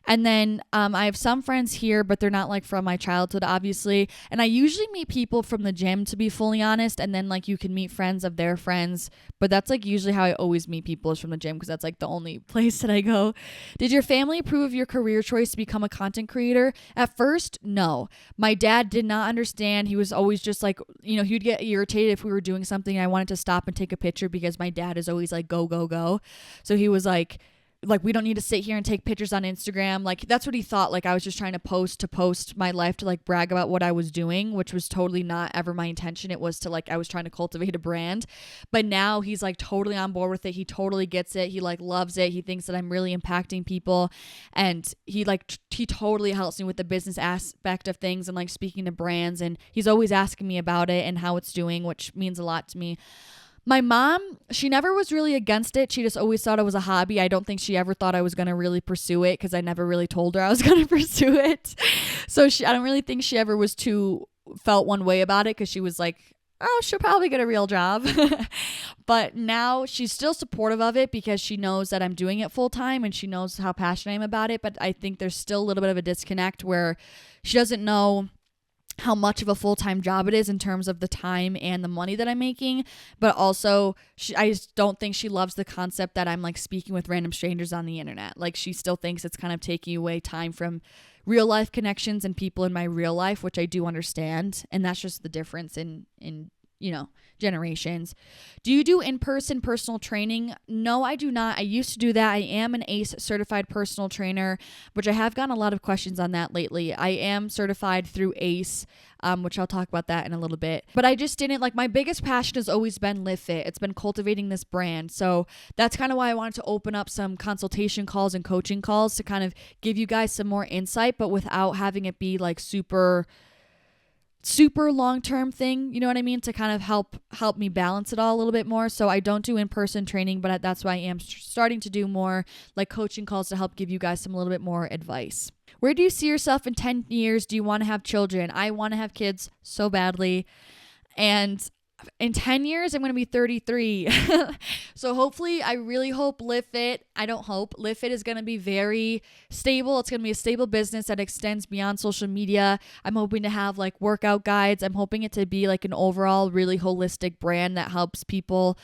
And then I have some friends here, but they're not like from my childhood, obviously. And I usually meet people from the gym, to be fully honest. And then like you can meet friends of their friends. But that's like usually how I always meet people, is from the gym, because that's like the only place that I go. Did your family approve of your career choice to become a content creator? At first, no. My dad did not understand. He was always just like, he'd get irritated if we were doing something and I wanted to stop and take a picture, because my dad is always like, go, go, go. So he was like, we don't need to sit here and take pictures on Instagram. Like that's what he thought. Like I was just trying to post my life to like brag about what I was doing, which was totally not ever my intention. It was to like, I was trying to cultivate a brand. But now he's like totally on board with it. He totally gets it. He like loves it. He thinks that I'm really impacting people. And he totally helps me with the business aspect of things and like speaking to brands. And he's always asking me about it and how it's doing, which means a lot to me. My mom, she never was really against it. She just always thought it was a hobby. I don't think she ever thought I was going to really pursue it, because I never really told her I was going to pursue it. So I don't really think she ever felt one way about it, because she was like, oh, she'll probably get a real job. But now she's still supportive of it, because she knows that I'm doing it full time and she knows how passionate I am about it. But I think there's still a little bit of a disconnect where she doesn't know how much of a full-time job it is in terms of the time and the money that I'm making. But also I just don't think she loves the concept that I'm like speaking with random strangers on the internet. Like she still thinks it's kind of taking away time from real life connections and people in my real life, which I do understand. And that's just the difference in generations. Do you do in-person personal training? No, I do not. I used to do that. I am an ACE certified personal trainer, which I have gotten a lot of questions on that lately. I am certified through ACE, which I'll talk about that in a little bit. But I just didn't, my biggest passion has always been Livfiit. It's been cultivating this brand. So that's kind of why I wanted to open up some consultation calls and coaching calls to kind of give you guys some more insight, but without having it be like super super long-term thing, you know what I mean, to kind of help me balance it all a little bit more. So I don't do in-person training, but that's why I am starting to do more like coaching calls to help give you guys some a little bit more advice. Where do you see yourself in 10 years? Do you want to have children? I want to have kids so badly. And in 10 years, I'm going to be 33. So hopefully, I really hope Livfiit is going to be very stable. It's going to be a stable business that extends beyond social media. I'm hoping to have like workout guides. I'm hoping it to be like an overall really holistic brand that helps people,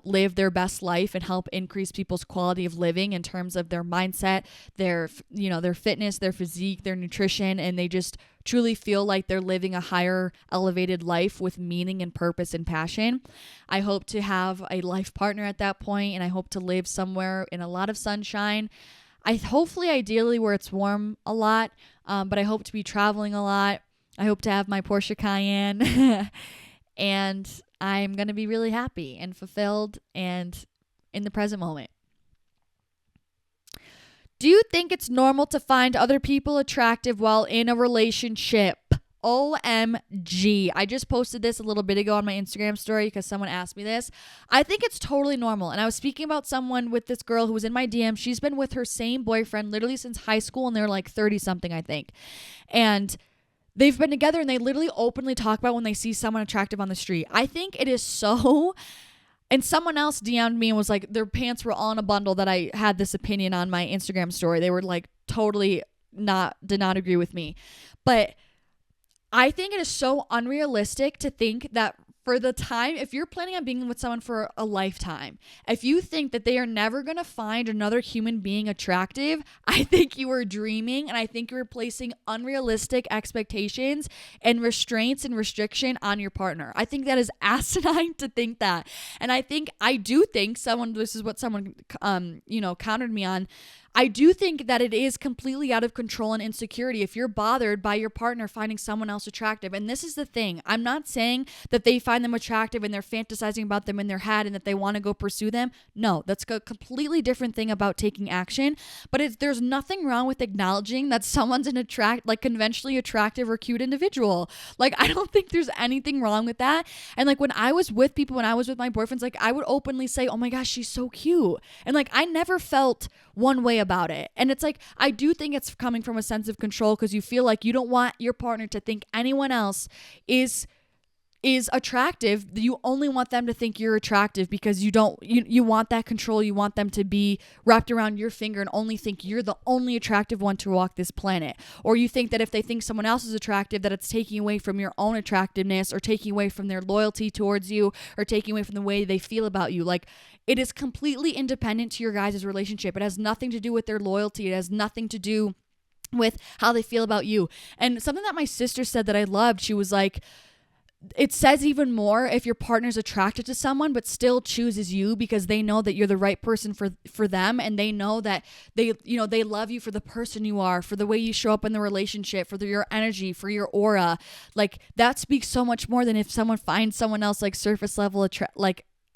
live their best life and help increase people's quality of living in terms of their mindset, their fitness, their physique, their nutrition, and they just truly feel like they're living a higher elevated life with meaning and purpose and passion. I hope to have a life partner at that point, and I hope to live somewhere in a lot of sunshine. Ideally where it's warm a lot, but I hope to be traveling a lot. I hope to have my Porsche Cayenne and I'm going to be really happy and fulfilled and in the present moment. Do you think it's normal to find other people attractive while in a relationship? OMG. I just posted this a little bit ago on my Instagram story because someone asked me this. I think it's totally normal. And I was speaking about someone with this girl who was in my DM. She's been with her same boyfriend literally since high school, and they're like 30 something, I think. And they've been together and they literally openly talk about when they see someone attractive on the street. I think it is so... And someone else DM'd me and was like, their pants were all in a bundle that I had this opinion on my Instagram story. They were like totally did not agree with me. But I think it is so unrealistic to think that for the time, if you're planning on being with someone for a lifetime, if you think that they are never going to find another human being attractive, I think you are dreaming, and I think you're placing unrealistic expectations and restraints and restriction on your partner. I think that is asinine to think that. And I do think this is what someone, countered me on. I do think that it is completely out of control and insecurity if you're bothered by your partner finding someone else attractive. And this is the thing. I'm not saying that they find them attractive and they're fantasizing about them in their head and that they want to go pursue them. No, that's a completely different thing about taking action. But there's nothing wrong with acknowledging that someone's an conventionally attractive or cute individual. Like, I don't think there's anything wrong with that. And like when I was with my boyfriends, like I would openly say, oh my gosh, she's so cute. And like I never felt one way about it. And it's like, I do think it's coming from a sense of control because you feel like you don't want your partner to think anyone else is attractive. You only want them to think you're attractive because you want that control. You want them to be wrapped around your finger and only think you're the only attractive one to walk this planet. Or you think that if they think someone else is attractive, that it's taking away from your own attractiveness or taking away from their loyalty towards you or taking away from the way they feel about you. Like, it is completely independent to your guys' relationship. It has nothing to do with their loyalty. It has nothing to do with how they feel about you. And something that my sister said that I loved, she was like, it says even more if your partner's attracted to someone but still chooses you because they know that you're the right person for them, and they know that they love you for the person you are, for the way you show up in the relationship, for your energy, for your aura. Like, that speaks so much more than if someone finds someone else like surface level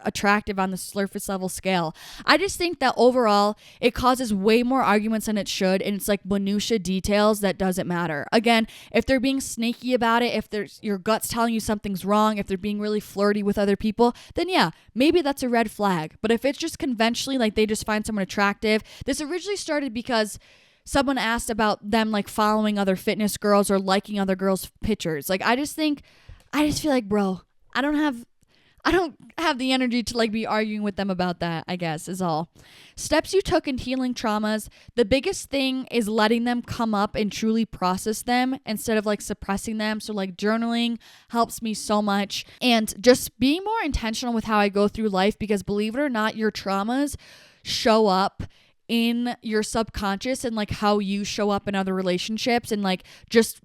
attractive on the surface level scale. I just think that overall it causes way more arguments than it should, and it's like minutia details that doesn't matter. Again, if they're being sneaky about it, if your gut's telling you something's wrong, if they're being really flirty with other people, then yeah, maybe that's a red flag. But if it's just conventionally like they just find someone attractive, this originally started because someone asked about them like following other fitness girls or liking other girls' pictures. Like, I just feel like, bro, I don't have the energy to like be arguing with them about that, I guess, is all. Steps you took in healing traumas. The biggest thing is letting them come up and truly process them instead of like suppressing them. So like journaling helps me so much, and just being more intentional with how I go through life, because believe it or not, your traumas show up in your subconscious and like how you show up in other relationships, and like just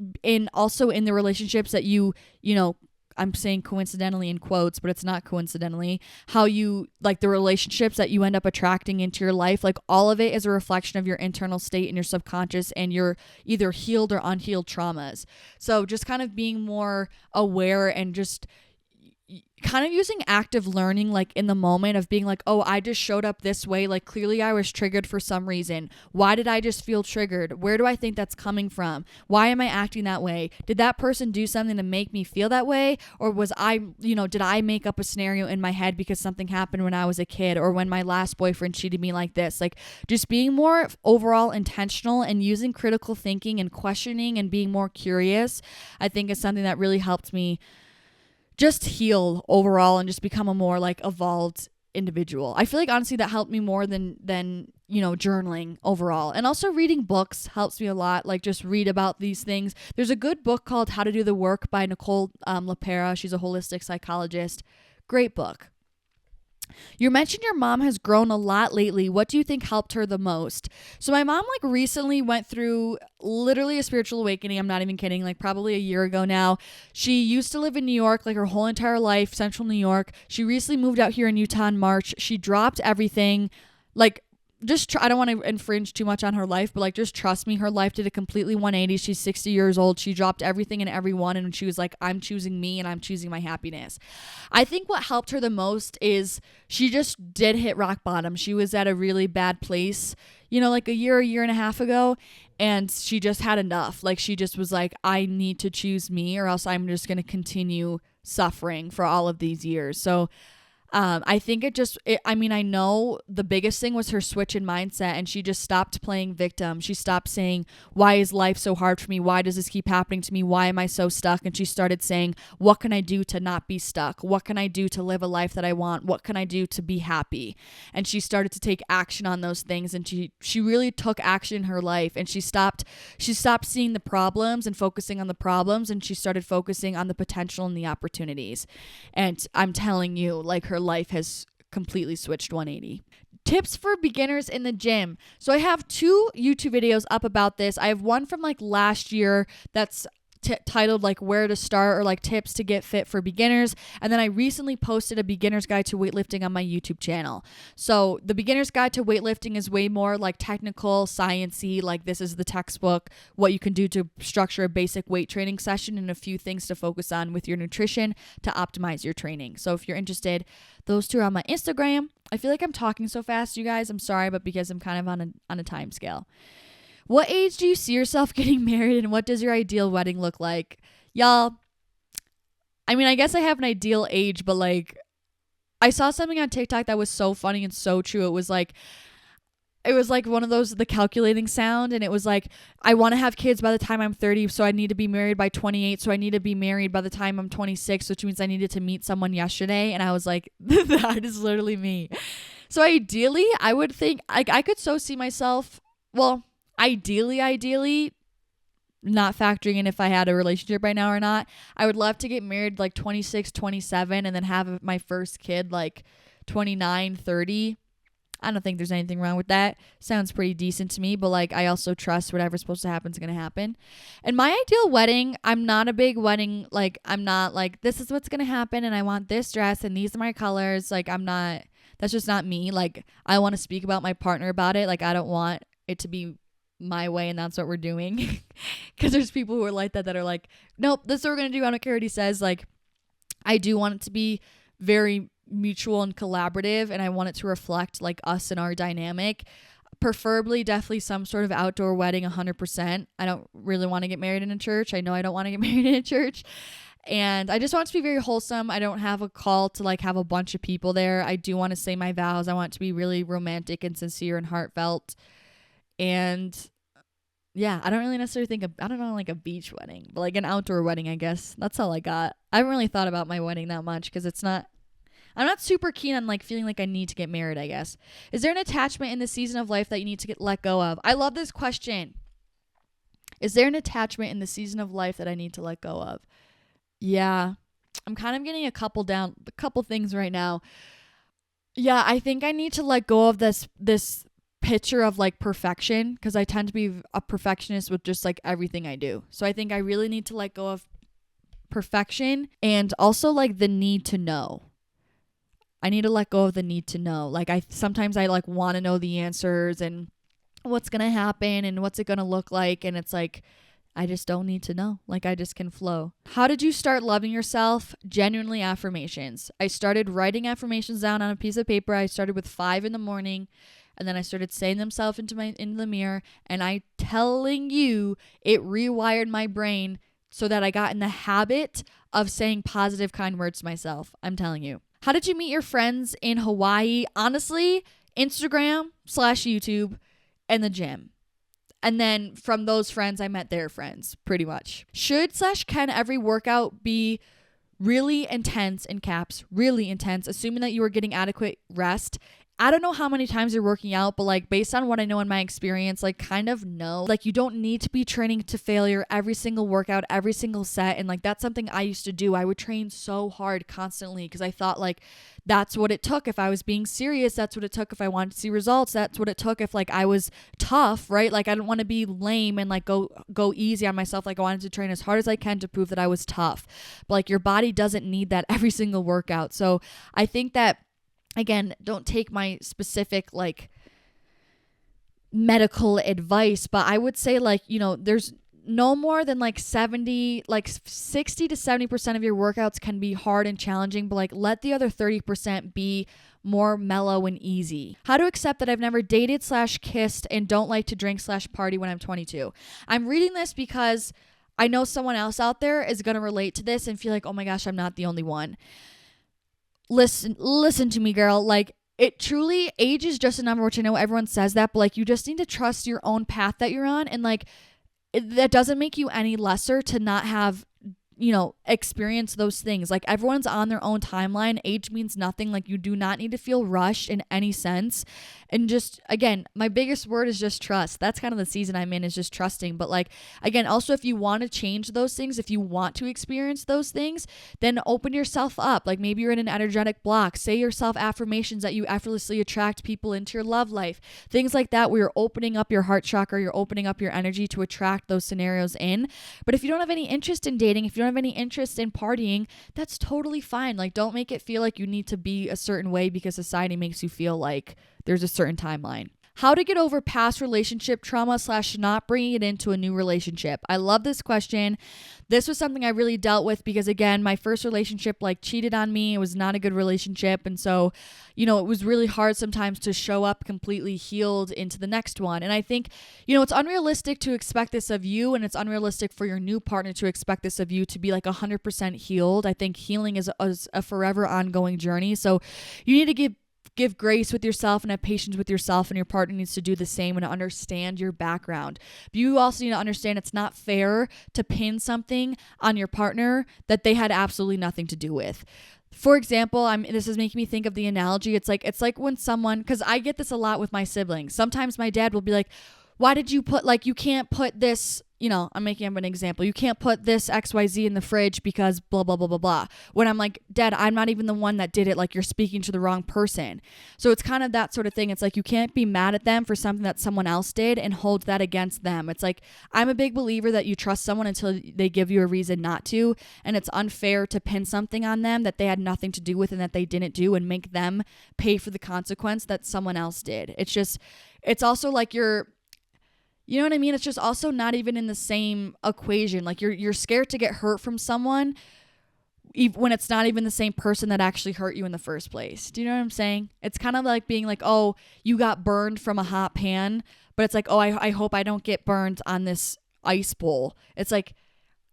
also in the relationships that you know, I'm saying coincidentally in quotes, but it's not coincidentally, how you like the relationships that you end up attracting into your life. Like, all of it is a reflection of your internal state and your subconscious and your either healed or unhealed traumas. So just kind of being more aware and just, kind of using active learning, like in the moment of being like, oh, I just showed up this way. Like clearly I was triggered for some reason. Why did I just feel triggered? Where do I think that's coming from? Why am I acting that way? Did that person do something to make me feel that way? Or was I, did I make up a scenario in my head because something happened when I was a kid or when my last boyfriend cheated me like this? Like just being more overall intentional and using critical thinking and questioning and being more curious, I think is something that really helped me just heal overall and just become a more like evolved individual. I feel like honestly that helped me more than journaling overall. And also reading books helps me a lot. Like just read about these things. There's a good book called How to Do the Work by Nicole LaPera. She's a holistic psychologist. Great book. You mentioned your mom has grown a lot lately. What do you think helped her the most? So my mom like recently went through literally a spiritual awakening. I'm not even kidding. Like probably a year ago now. She used to live in New York like her whole entire life, central New York. She recently moved out here in Utah in March. She dropped everything. Like I don't want to infringe too much on her life, but like just trust me, her life did a completely 180. She's 60 years old. She dropped everything and everyone, and she was like, I'm choosing me and I'm choosing my happiness. I think what helped her the most is she just did hit rock bottom. She was at a really bad place, like a year and a half ago, and she just had enough. Like she just was like, I need to choose me or else I'm just going to continue suffering for all of these years. So I think I know the biggest thing was her switch in mindset, and she just stopped playing victim. She stopped saying, why is life so hard for me? Why does this keep happening to me? Why am I so stuck? And she started saying, what can I do to not be stuck? What can I do to live a life that I want? What can I do to be happy? And she started to take action on those things, and she really took action in her life, and she stopped seeing the problems and focusing on the problems, and she started focusing on the potential and the opportunities. And I'm telling you, like her life has completely switched 180. Tips for beginners in the gym. So I have 2 YouTube videos up about this. I have one from like last year that's titled like where to start or like tips to get fit for beginners. And then I recently posted a beginner's guide to weightlifting on my YouTube channel. So the beginner's guide to weightlifting is way more like technical, sciencey, like this is the textbook, what you can do to structure a basic weight training session and a few things to focus on with your nutrition to optimize your training. So if you're interested, those 2 are on my Instagram. I feel like I'm talking so fast, you guys. I'm sorry, but because I'm kind of on a time scale. What age do you see yourself getting married, and what does your ideal wedding look like? Y'all, I mean, I guess I have an ideal age, but like I saw something on TikTok that was so funny and so true. It was like one of those, the calculating sound, and it was like, I want to have kids by the time I'm 30, so I need to be married by 28, so I need to be married by the time I'm 26, which means I needed to meet someone yesterday. And I was like, that is literally me. So ideally, I would think I could so see myself, well, ideally, not factoring in if I had a relationship right now or not, I would love to get married like 26, 27, and then have my first kid like 29, 30. I don't think there's anything wrong with that. Sounds pretty decent to me, but like I also trust whatever's supposed to happen is going to happen. And my ideal wedding, I'm not a big wedding, like I'm not like this is what's going to happen and I want this dress and these are my colors. Like that's just not me. Like I want to speak about my partner about it. Like I don't want it to be my way and that's what we're doing. Because there's people who are like that are like, nope, this is what we're going to do. I don't care what he says. Like I do want it to be very mutual and collaborative, and I want it to reflect like us and our dynamic. Preferably definitely some sort of outdoor wedding 100%. I don't really want to get married in a church. I know I don't want to get married in a church. And I just want it to be very wholesome. I don't have a call to like have a bunch of people there. I do want to say my vows. I want it to be really romantic and sincere and heartfelt. And yeah, I don't really necessarily think I don't know, like a beach wedding, but like an outdoor wedding, I guess. That's all I got. I haven't really thought about my wedding that much because I'm not super keen on like feeling like I need to get married, I guess. Is there an attachment in the season of life that you need to let go of? I love this question. Is there an attachment in the season of life that I need to let go of? Yeah, I'm kind of getting a couple things right now. Yeah, I think I need to let go of this picture of like perfection, because I tend to be a perfectionist with just like everything I do. So I think I really need to let go of perfection and also like the need to know. I need to let go of the need to know. Like sometimes I like want to know the answers and what's going to happen and what's it going to look like. And it's like, I just don't need to know. Like, I just can flow. How did you start loving yourself? Genuinely affirmations. I started writing affirmations down on a piece of paper. I started with 5 in the morning, and then I started saying themselves into the mirror. And I telling you, it rewired my brain so that I got in the habit of saying positive, kind words to myself. I'm telling you. How did you meet your friends in Hawaii? Honestly, Instagram/YouTube and the gym. And then from those friends, I met their friends, pretty much. Should/can every workout be really intense, in caps, really intense, assuming that you are getting adequate rest? I don't know how many times you're working out, but like based on what I know in my experience, like kind of no. Like you don't need to be training to failure every single workout, every single set. And like that's something I used to do. I would train so hard constantly because I thought like that's what it took if I was being serious. That's what it took if I wanted to see results. That's what it took if like I was tough, right? Like I didn't want to be lame and like go easy on myself. Like I wanted to train as hard as I can to prove that I was tough. But like your body doesn't need that every single workout. So I think that, again, don't take my specific like medical advice, but I would say like, you know, there's no more than like 60 to 70% of your workouts can be hard and challenging, but like let the other 30% be more mellow and easy. How to accept that I've never dated/kissed and don't like to drink/party when I'm 22. I'm reading this because I know someone else out there is going to relate to this and feel like, oh my gosh, I'm not the only one. Listen to me, girl. Like it truly, age is just a number, which I know everyone says that, but like you just need to trust your own path that you're on. And like that doesn't make you any lesser to not have, you know, experience those things. Like everyone's on their own timeline. Age means nothing. Like you do not need to feel rushed in any sense. And just, again, my biggest word is just trust. That's kind of the season I'm in, is just trusting. But like, again, also if you want to change those things, if you want to experience those things, then open yourself up. Like maybe you're in an energetic block. Say yourself affirmations that you effortlessly attract people into your love life. Things like that, where you're opening up your heart chakra, you're opening up your energy to attract those scenarios in. But if you don't have any interest in dating, if you don't have any interest in partying, that's totally fine. Like don't make it feel like you need to be a certain way because society makes you feel like there's a certain timeline. How to get over past relationship trauma/not bringing it into a new relationship. I love this question. This was something I really dealt with because, again, my first relationship like cheated on me. It was not a good relationship. And so, you know, it was really hard sometimes to show up completely healed into the next one. And I think, you know, it's unrealistic to expect this of you, and it's unrealistic for your new partner to expect this of you to be like 100% healed. I think healing is a forever ongoing journey. So you need to give grace with yourself and have patience with yourself, and your partner needs to do the same and understand your background. But you also need to understand it's not fair to pin something on your partner that they had absolutely nothing to do with. For example, this is making me think of the analogy. It's like when someone, because I get this a lot with my siblings. Sometimes my dad will be like, why did you put, like, you can't put this, you know, I'm making up an example. You can't put this XYZ in the fridge because blah, blah, blah, blah, blah. When I'm like, Dad, I'm not even the one that did it. Like, you're speaking to the wrong person. So it's kind of that sort of thing. It's like, you can't be mad at them for something that someone else did and hold that against them. It's like, I'm a big believer that you trust someone until they give you a reason not to. And it's unfair to pin something on them that they had nothing to do with and that they didn't do and make them pay for the consequence that someone else did. It's also like you know what I mean? It's just also not even in the same equation. Like you're scared to get hurt from someone when it's not even the same person that actually hurt you in the first place. Do you know what I'm saying? It's kind of like being like, oh, you got burned from a hot pan, but it's like, oh, I hope I don't get burned on this ice bowl. It's like,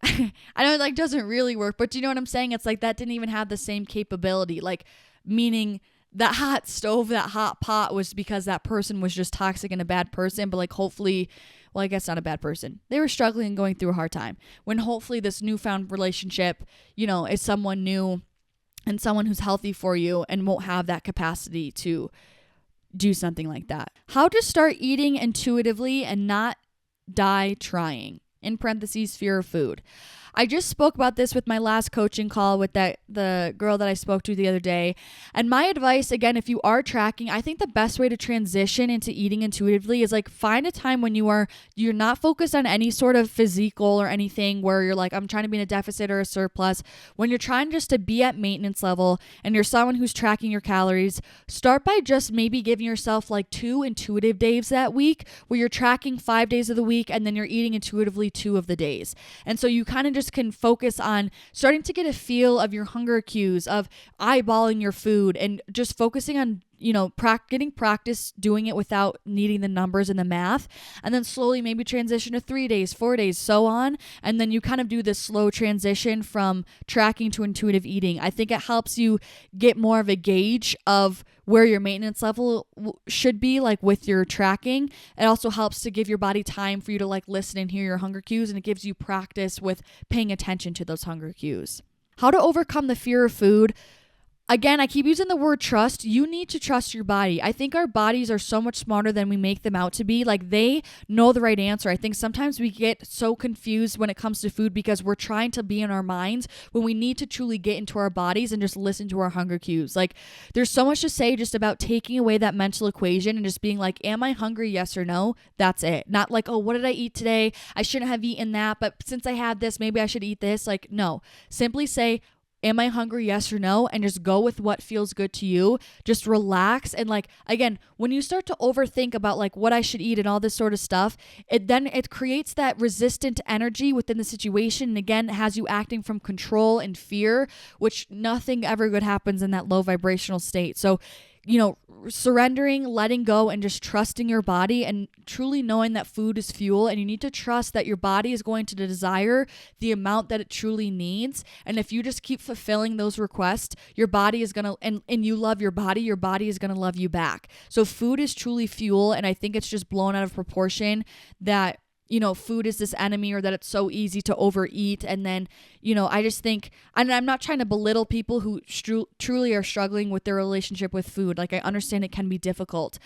I know it like doesn't really work, but do you know what I'm saying? It's like that didn't even have the same capability. Like meaning that hot stove, that hot pot was because that person was just toxic and a bad person. But like hopefully, well, I guess not a bad person. They were struggling and going through a hard time. When hopefully this newfound relationship, you know, is someone new and someone who's healthy for you and won't have that capacity to do something like that. How to start eating intuitively and not die trying. In parentheses, fear of food. I just spoke about this with my last coaching call with the girl that I spoke to the other day. And my advice, again, if you are tracking, I think the best way to transition into eating intuitively is like find a time when you're not focused on any sort of physique goal or anything where you're like, I'm trying to be in a deficit or a surplus. When you're trying just to be at maintenance level and you're someone who's tracking your calories, start by just maybe giving yourself like 2 intuitive days that week where you're tracking 5 days of the week and then you're eating intuitively 2 of the days. And so you kind of just can focus on starting to get a feel of your hunger cues, of eyeballing your food, and just focusing on, getting practice doing it without needing the numbers and the math. And then slowly maybe transition to 3 days, 4 days, so on. And then you kind of do this slow transition from tracking to intuitive eating. I think it helps you get more of a gauge of where your maintenance level should be, like with your tracking. It also helps to give your body time for you to like listen and hear your hunger cues, and it gives you practice with paying attention to those hunger cues. How to overcome the fear of food. Again, I keep using the word trust. You need to trust your body. I think our bodies are so much smarter than we make them out to be. Like, they know the right answer. I think sometimes we get so confused when it comes to food because we're trying to be in our minds when we need to truly get into our bodies and just listen to our hunger cues. Like, there's so much to say just about taking away that mental equation and just being like, am I hungry? Yes or no? That's it. Not like, oh, what did I eat today? I shouldn't have eaten that, but since I had this, maybe I should eat this. Like, no. Simply say, am I hungry? Yes or no? And just go with what feels good to you. Just relax. And like, again, when you start to overthink about like what I should eat and all this sort of stuff, it creates that resistant energy within the situation. And again, it has you acting from control and fear, which nothing ever good happens in that low vibrational state. So, surrendering, letting go, and just trusting your body and truly knowing that food is fuel. And you need to trust that your body is going to desire the amount that it truly needs. And if you just keep fulfilling those requests, your body is going to, and you love your body is going to love you back. So food is truly fuel. And I think it's just blown out of proportion that food is this enemy, or that it's so easy to overeat. And then, I just think, and I'm not trying to belittle people who truly are struggling with their relationship with food. Like, I understand it can be difficult,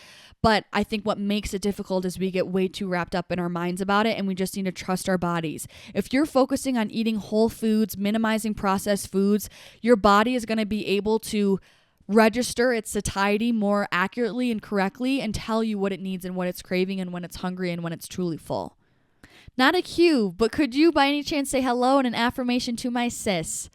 but I think what makes it difficult is we get way too wrapped up in our minds about it, and we just need to trust our bodies. If you're focusing on eating whole foods, minimizing processed foods, your body is going to be able to register its satiety more accurately and correctly and tell you what it needs and what it's craving and when it's hungry and when it's truly full. Not a cue, but could you by any chance say hello and an affirmation to my sis?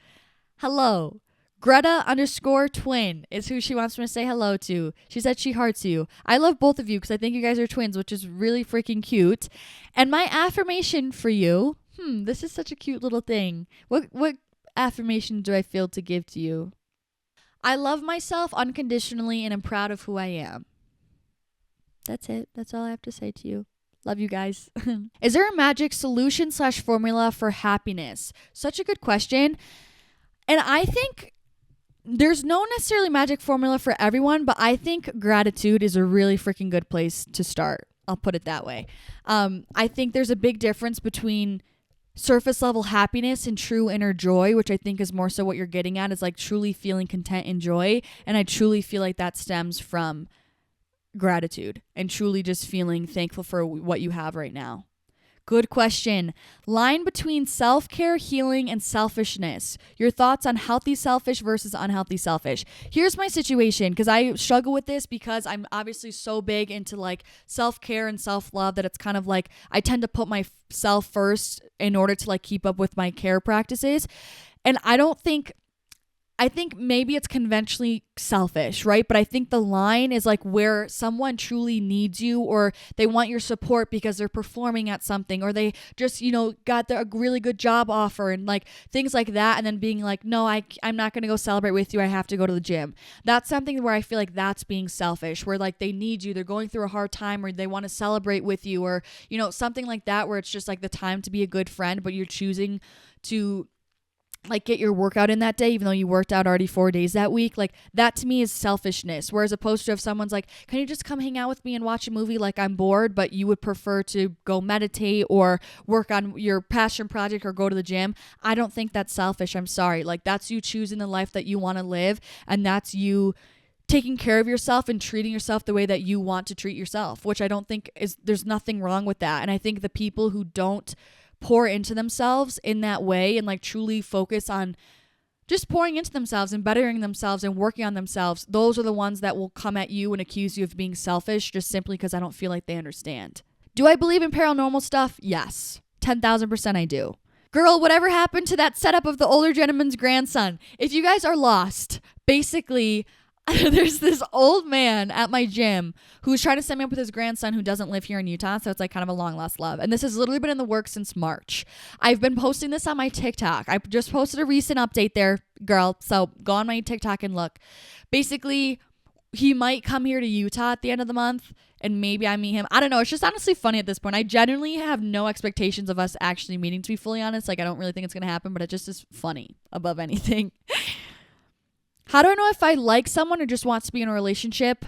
Hello. Greta_twin is who she wants me to say hello to. She said she hearts you. I love both of you because I think you guys are twins, which is really freaking cute. And my affirmation for you, this is such a cute little thing. What affirmation do I feel to give to you? I love myself unconditionally and am proud of who I am. That's it. That's all I have to say to you. Love you guys. Is there a magic solution/formula for happiness? Such a good question. And I think there's no necessarily magic formula for everyone, but I think gratitude is a really freaking good place to start. I'll put it that way. I think there's a big difference between surface level happiness and true inner joy, which I think is more so what you're getting at, is like truly feeling content and joy. And I truly feel like that stems from gratitude and truly just feeling thankful for what you have right now. Good question. Line between self-care, healing, and selfishness. Your thoughts on healthy selfish versus unhealthy selfish. Here's my situation, because I struggle with this because I'm obviously so big into like self-care and self-love that it's kind of like I tend to put myself first in order to like keep up with my care practices. And I think maybe it's conventionally selfish, right? But I think the line is like where someone truly needs you, or they want your support because they're performing at something, or they just, got a really good job offer and like things like that. And then being like, no, I'm not going to go celebrate with you. I have to go to the gym. That's something where I feel like that's being selfish, where like they need you. They're going through a hard time, or they want to celebrate with you, or, something like that, where it's just like the time to be a good friend, but you're choosing to like get your workout in that day, even though you worked out already 4 days that week. Like that to me is selfishness. Whereas opposed to if someone's like, can you just come hang out with me and watch a movie? Like I'm bored, but you would prefer to go meditate or work on your passion project or go to the gym. I don't think that's selfish. I'm sorry. Like that's you choosing the life that you want to live. And that's you taking care of yourself and treating yourself the way that you want to treat yourself, which I don't think there's nothing wrong with that. And I think the people who don't pour into themselves in that way and like truly focus on just pouring into themselves and bettering themselves and working on themselves, those are the ones that will come at you and accuse you of being selfish just simply because I don't feel like they understand. Do I believe in paranormal stuff? Yes. 10,000% I do. Girl, whatever happened to that setup of the older gentleman's grandson? If you guys are lost, basically, there's this old man at my gym who's trying to set me up with his grandson who doesn't live here in Utah. So it's like kind of a long lost love. And this has literally been in the works since March. I've been posting this on my TikTok. I just posted a recent update there, girl. So go on my TikTok and look. Basically, he might come here to Utah at the end of the month and maybe I meet him. I don't know. It's just honestly funny at this point. I genuinely have no expectations of us actually meeting, to be fully honest. Like, I don't really think it's going to happen, but it just is funny above anything. How do I know if I like someone or just want to be in a relationship?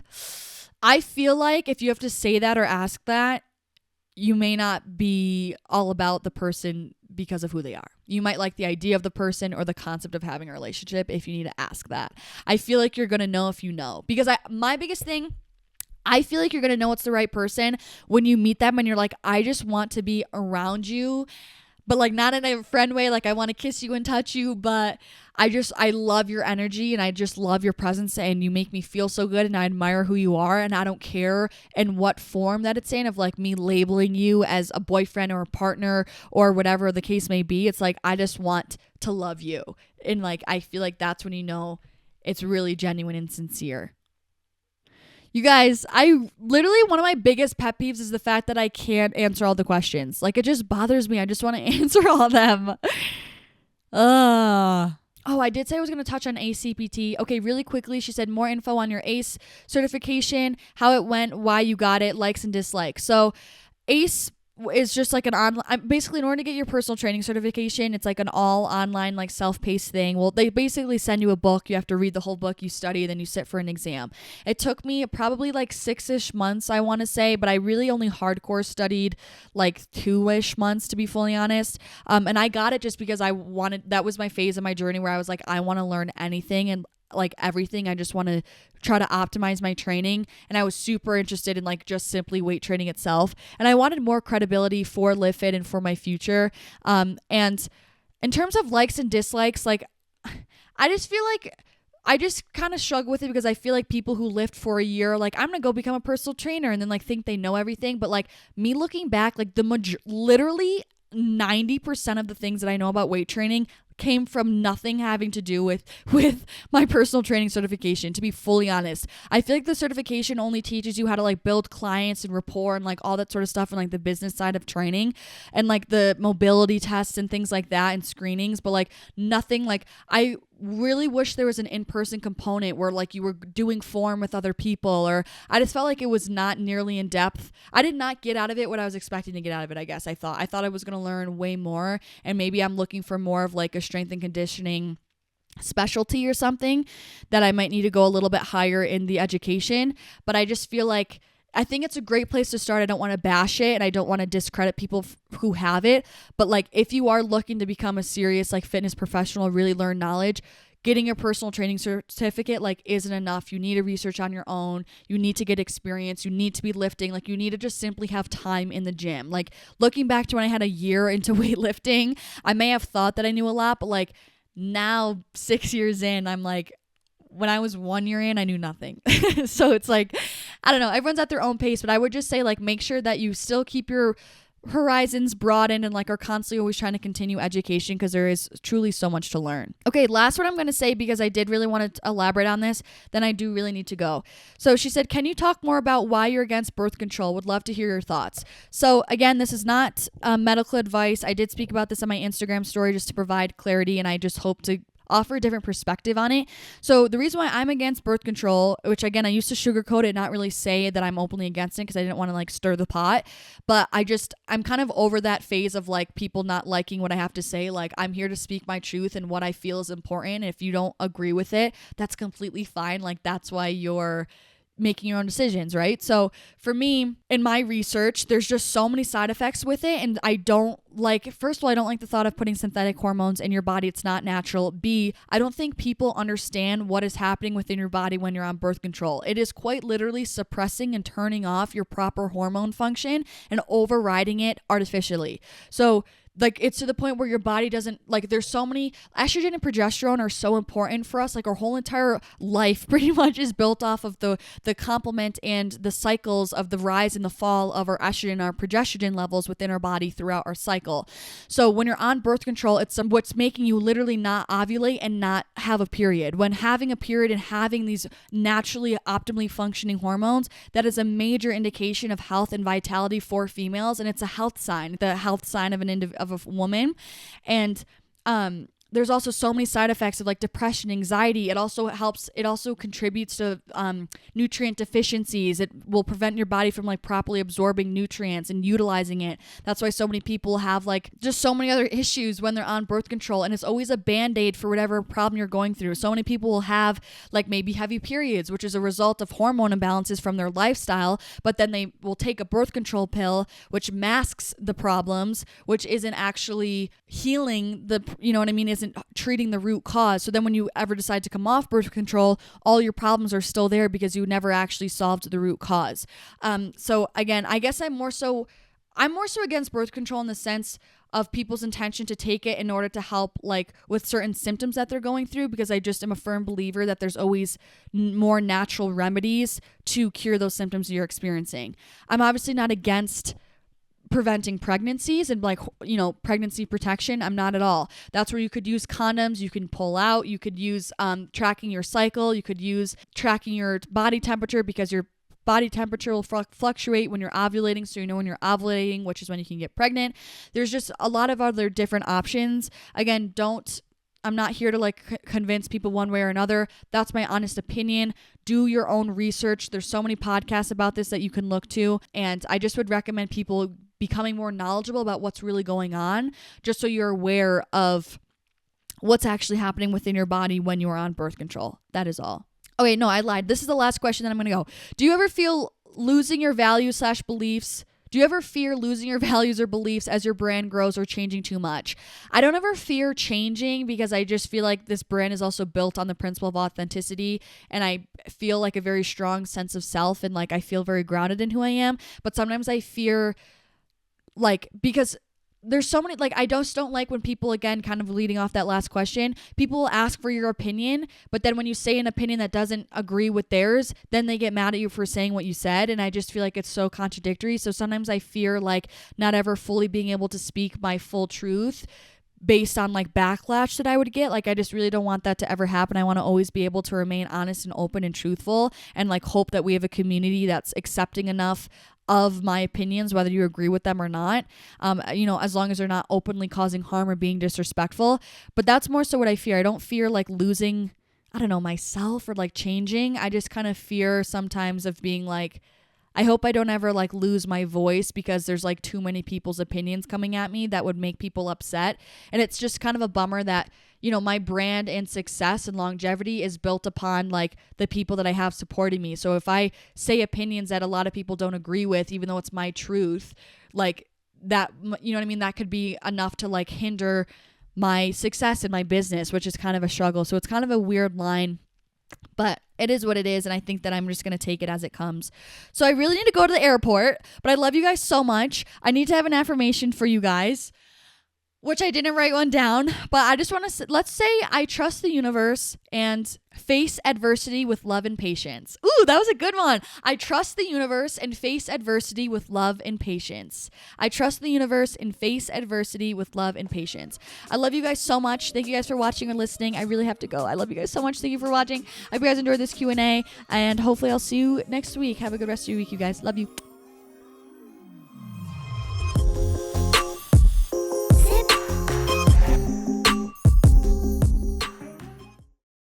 I feel like if you have to say that or ask that, you may not be all about the person because of who they are. You might like the idea of the person or the concept of having a relationship if you need to ask that. I feel like you're going to know if you know. Because my biggest thing, I feel like you're going to know it's the right person when you meet them and you're like, I just want to be around you. But like not in a friend way, like I want to kiss you and touch you, but I love your energy and I just love your presence and you make me feel so good and I admire who you are and I don't care in what form that it's in of like me labeling you as a boyfriend or a partner or whatever the case may be. It's like, I just want to love you. And like, I feel like that's when you know it's really genuine and sincere. You guys, one of my biggest pet peeves is the fact that I can't answer all the questions. Like, it just bothers me. I just want to answer all of them. Oh, I did say I was going to touch on ACPT. Okay, really quickly, she said more info on your ACE certification, how it went, why you got it, likes and dislikes. So ACE is just like an online, basically in order to get your personal training certification, it's like an all online, like self-paced thing. Well, they basically send you a book. You have to read the whole book, you study, then you sit for an exam. It took me probably like 6-ish months, I want to say, but I really only hardcore studied like 2-ish months to be fully honest. And I got it just because that was my phase of my journey where I was like, I want to learn anything and like everything. I just want to try to optimize my training. And I was super interested in like just simply weight training itself. And I wanted more credibility for Livfiit and for my future. And in terms of likes and dislikes, like I just feel like I just kind of struggle with it because I feel like people who lift for a year, like I'm going to go become a personal trainer and then like think they know everything. But like me looking back, like literally 90% of the things that I know about weight training came from nothing having to do with my personal training certification, to be fully honest. I feel like the certification only teaches you how to like build clients and rapport and like all that sort of stuff and like the business side of training and like the mobility tests and things like that and screenings, but like nothing like I really wish there was an in-person component where like you were doing form with other people, or I just felt like it was not nearly in depth. I did not get out of it what I was expecting to get out of it. I guess I thought I was going to learn way more, and maybe I'm looking for more of like a strength and conditioning specialty or something that I might need to go a little bit higher in the education. But I just feel like I think it's a great place to start. I don't want to bash it and I don't want to discredit people who have it. But like if you are looking to become a serious like fitness professional, really learn knowledge, getting your personal training certificate like isn't enough. You need to research on your own. You need to get experience. You need to be lifting. Like you need to just simply have time in the gym. Like looking back to when I had a year into weightlifting, I may have thought that I knew a lot, but like now 6 years in, I'm like, when I was 1 year in, I knew nothing. So it's like, I don't know, everyone's at their own pace, but I would just say like, make sure that you still keep your horizons broadened and like are constantly always trying to continue education because there is truly so much to learn. Okay, last one I'm going to say because I did really want to elaborate on this, then I do really need to go. So she said, can you talk more about why you're against birth control? Would love to hear your thoughts. So again, this is not medical advice. I did speak about this on my Instagram story just to provide clarity, and I just hope to offer a different perspective on it. So the reason why I'm against birth control, which again, I used to sugarcoat it, not really say that I'm openly against it because I didn't want to like stir the pot, but I'm kind of over that phase of like people not liking what I have to say. Like I'm here to speak my truth and what I feel is important. And if you don't agree with it, that's completely fine. Like that's why you're making your own decisions, right? So for me, in my research, there's just so many side effects with it. And I don't like, first of all, I don't like the thought of putting synthetic hormones in your body. It's not natural. B, I don't think people understand what is happening within your body when you're on birth control. It is quite literally suppressing and turning off your proper hormone function and overriding it artificially. So like it's to the point where your body doesn't, like, there's so many, estrogen and progesterone are so important for us. Like our whole entire life pretty much is built off of the complement and the cycles of the rise and the fall of our estrogen and our progesterone levels within our body throughout our cycle. So when you're on birth control, it's what's making you literally not ovulate and not have a period. When having a period and having these naturally optimally functioning hormones, that is a major indication of health and vitality for females, and it's a health sign, the health sign of of a woman. And there's also so many side effects of like depression, anxiety. It also contributes to nutrient deficiencies. It will prevent your body from like properly absorbing nutrients and utilizing it. That's why so many people have like just so many other issues when they're on birth control, and it's always a band-aid for whatever problem you're going through. So many people will have like maybe heavy periods, which is a result of hormone imbalances from their lifestyle, but then they will take a birth control pill, which masks the problems, which isn't actually healing the, you know what I mean, isn't treating the root cause. So then when you ever decide to come off birth control, all your problems are still there because you never actually solved the root cause. So again, I guess I'm more so against birth control in the sense of people's intention to take it in order to help like with certain symptoms that they're going through, because I just am a firm believer that there's always more natural remedies to cure those symptoms you're experiencing. I'm obviously not against preventing pregnancies and like, you know, pregnancy protection. I'm not at all. That's where you could use condoms, you can pull out, you could use tracking your cycle, you could use tracking your body temperature, because your body temperature will fluctuate when you're ovulating, so you know when you're ovulating, which is when you can get pregnant. There's just a lot of other different options. Again, I'm not here to like convince people one way or another. That's my honest opinion. Do your own research. There's so many podcasts about this that you can look to, and I just would recommend people becoming more knowledgeable about what's really going on, just so you're aware of what's actually happening within your body when you're on birth control. That is all. Okay, no, I lied. This is the last question that I'm going to go. Do you ever feel losing your values/beliefs? Do you ever fear losing your values or beliefs as your brand grows or changing too much? I don't ever fear changing, because I just feel like this brand is also built on the principle of authenticity, and I feel like a very strong sense of self, and like I feel very grounded in who I am. But sometimes I fear, like, because there's so many, like, I just don't like when people, again, kind of leading off that last question, people will ask for your opinion, but then when you say an opinion that doesn't agree with theirs, then they get mad at you for saying what you said. And I just feel like it's so contradictory. So sometimes I fear like not ever fully being able to speak my full truth based on like backlash that I would get. Like, I just really don't want that to ever happen. I want to always be able to remain honest and open and truthful, and like hope that we have a community that's accepting enough of my opinions, whether you agree with them or not, you know, as long as they're not openly causing harm or being disrespectful. But that's more so what I fear. I don't fear like losing, I don't know, myself or like changing. I just kind of fear sometimes of being like, I hope I don't ever like lose my voice because there's like too many people's opinions coming at me that would make people upset. And it's just kind of a bummer that, you know, my brand and success and longevity is built upon like the people that I have supporting me. So if I say opinions that a lot of people don't agree with, even though it's my truth, like that, you know what I mean? That could be enough to like hinder my success in my business, which is kind of a struggle. So it's kind of a weird line, but it is what it is. And I think that I'm just going to take it as it comes. So I really need to go to the airport, but I love you guys so much. I need to have an affirmation for you guys, which I didn't write one down, but I just want to, let's say I trust the universe and face adversity with love and patience. Ooh, that was a good one. I trust the universe and face adversity with love and patience. I trust the universe and face adversity with love and patience. I love you guys so much. Thank you guys for watching or listening. I really have to go. I love you guys so much. Thank you for watching. I hope you guys enjoyed this Q&A, and hopefully I'll see you next week. Have a good rest of your week, you guys. Love you.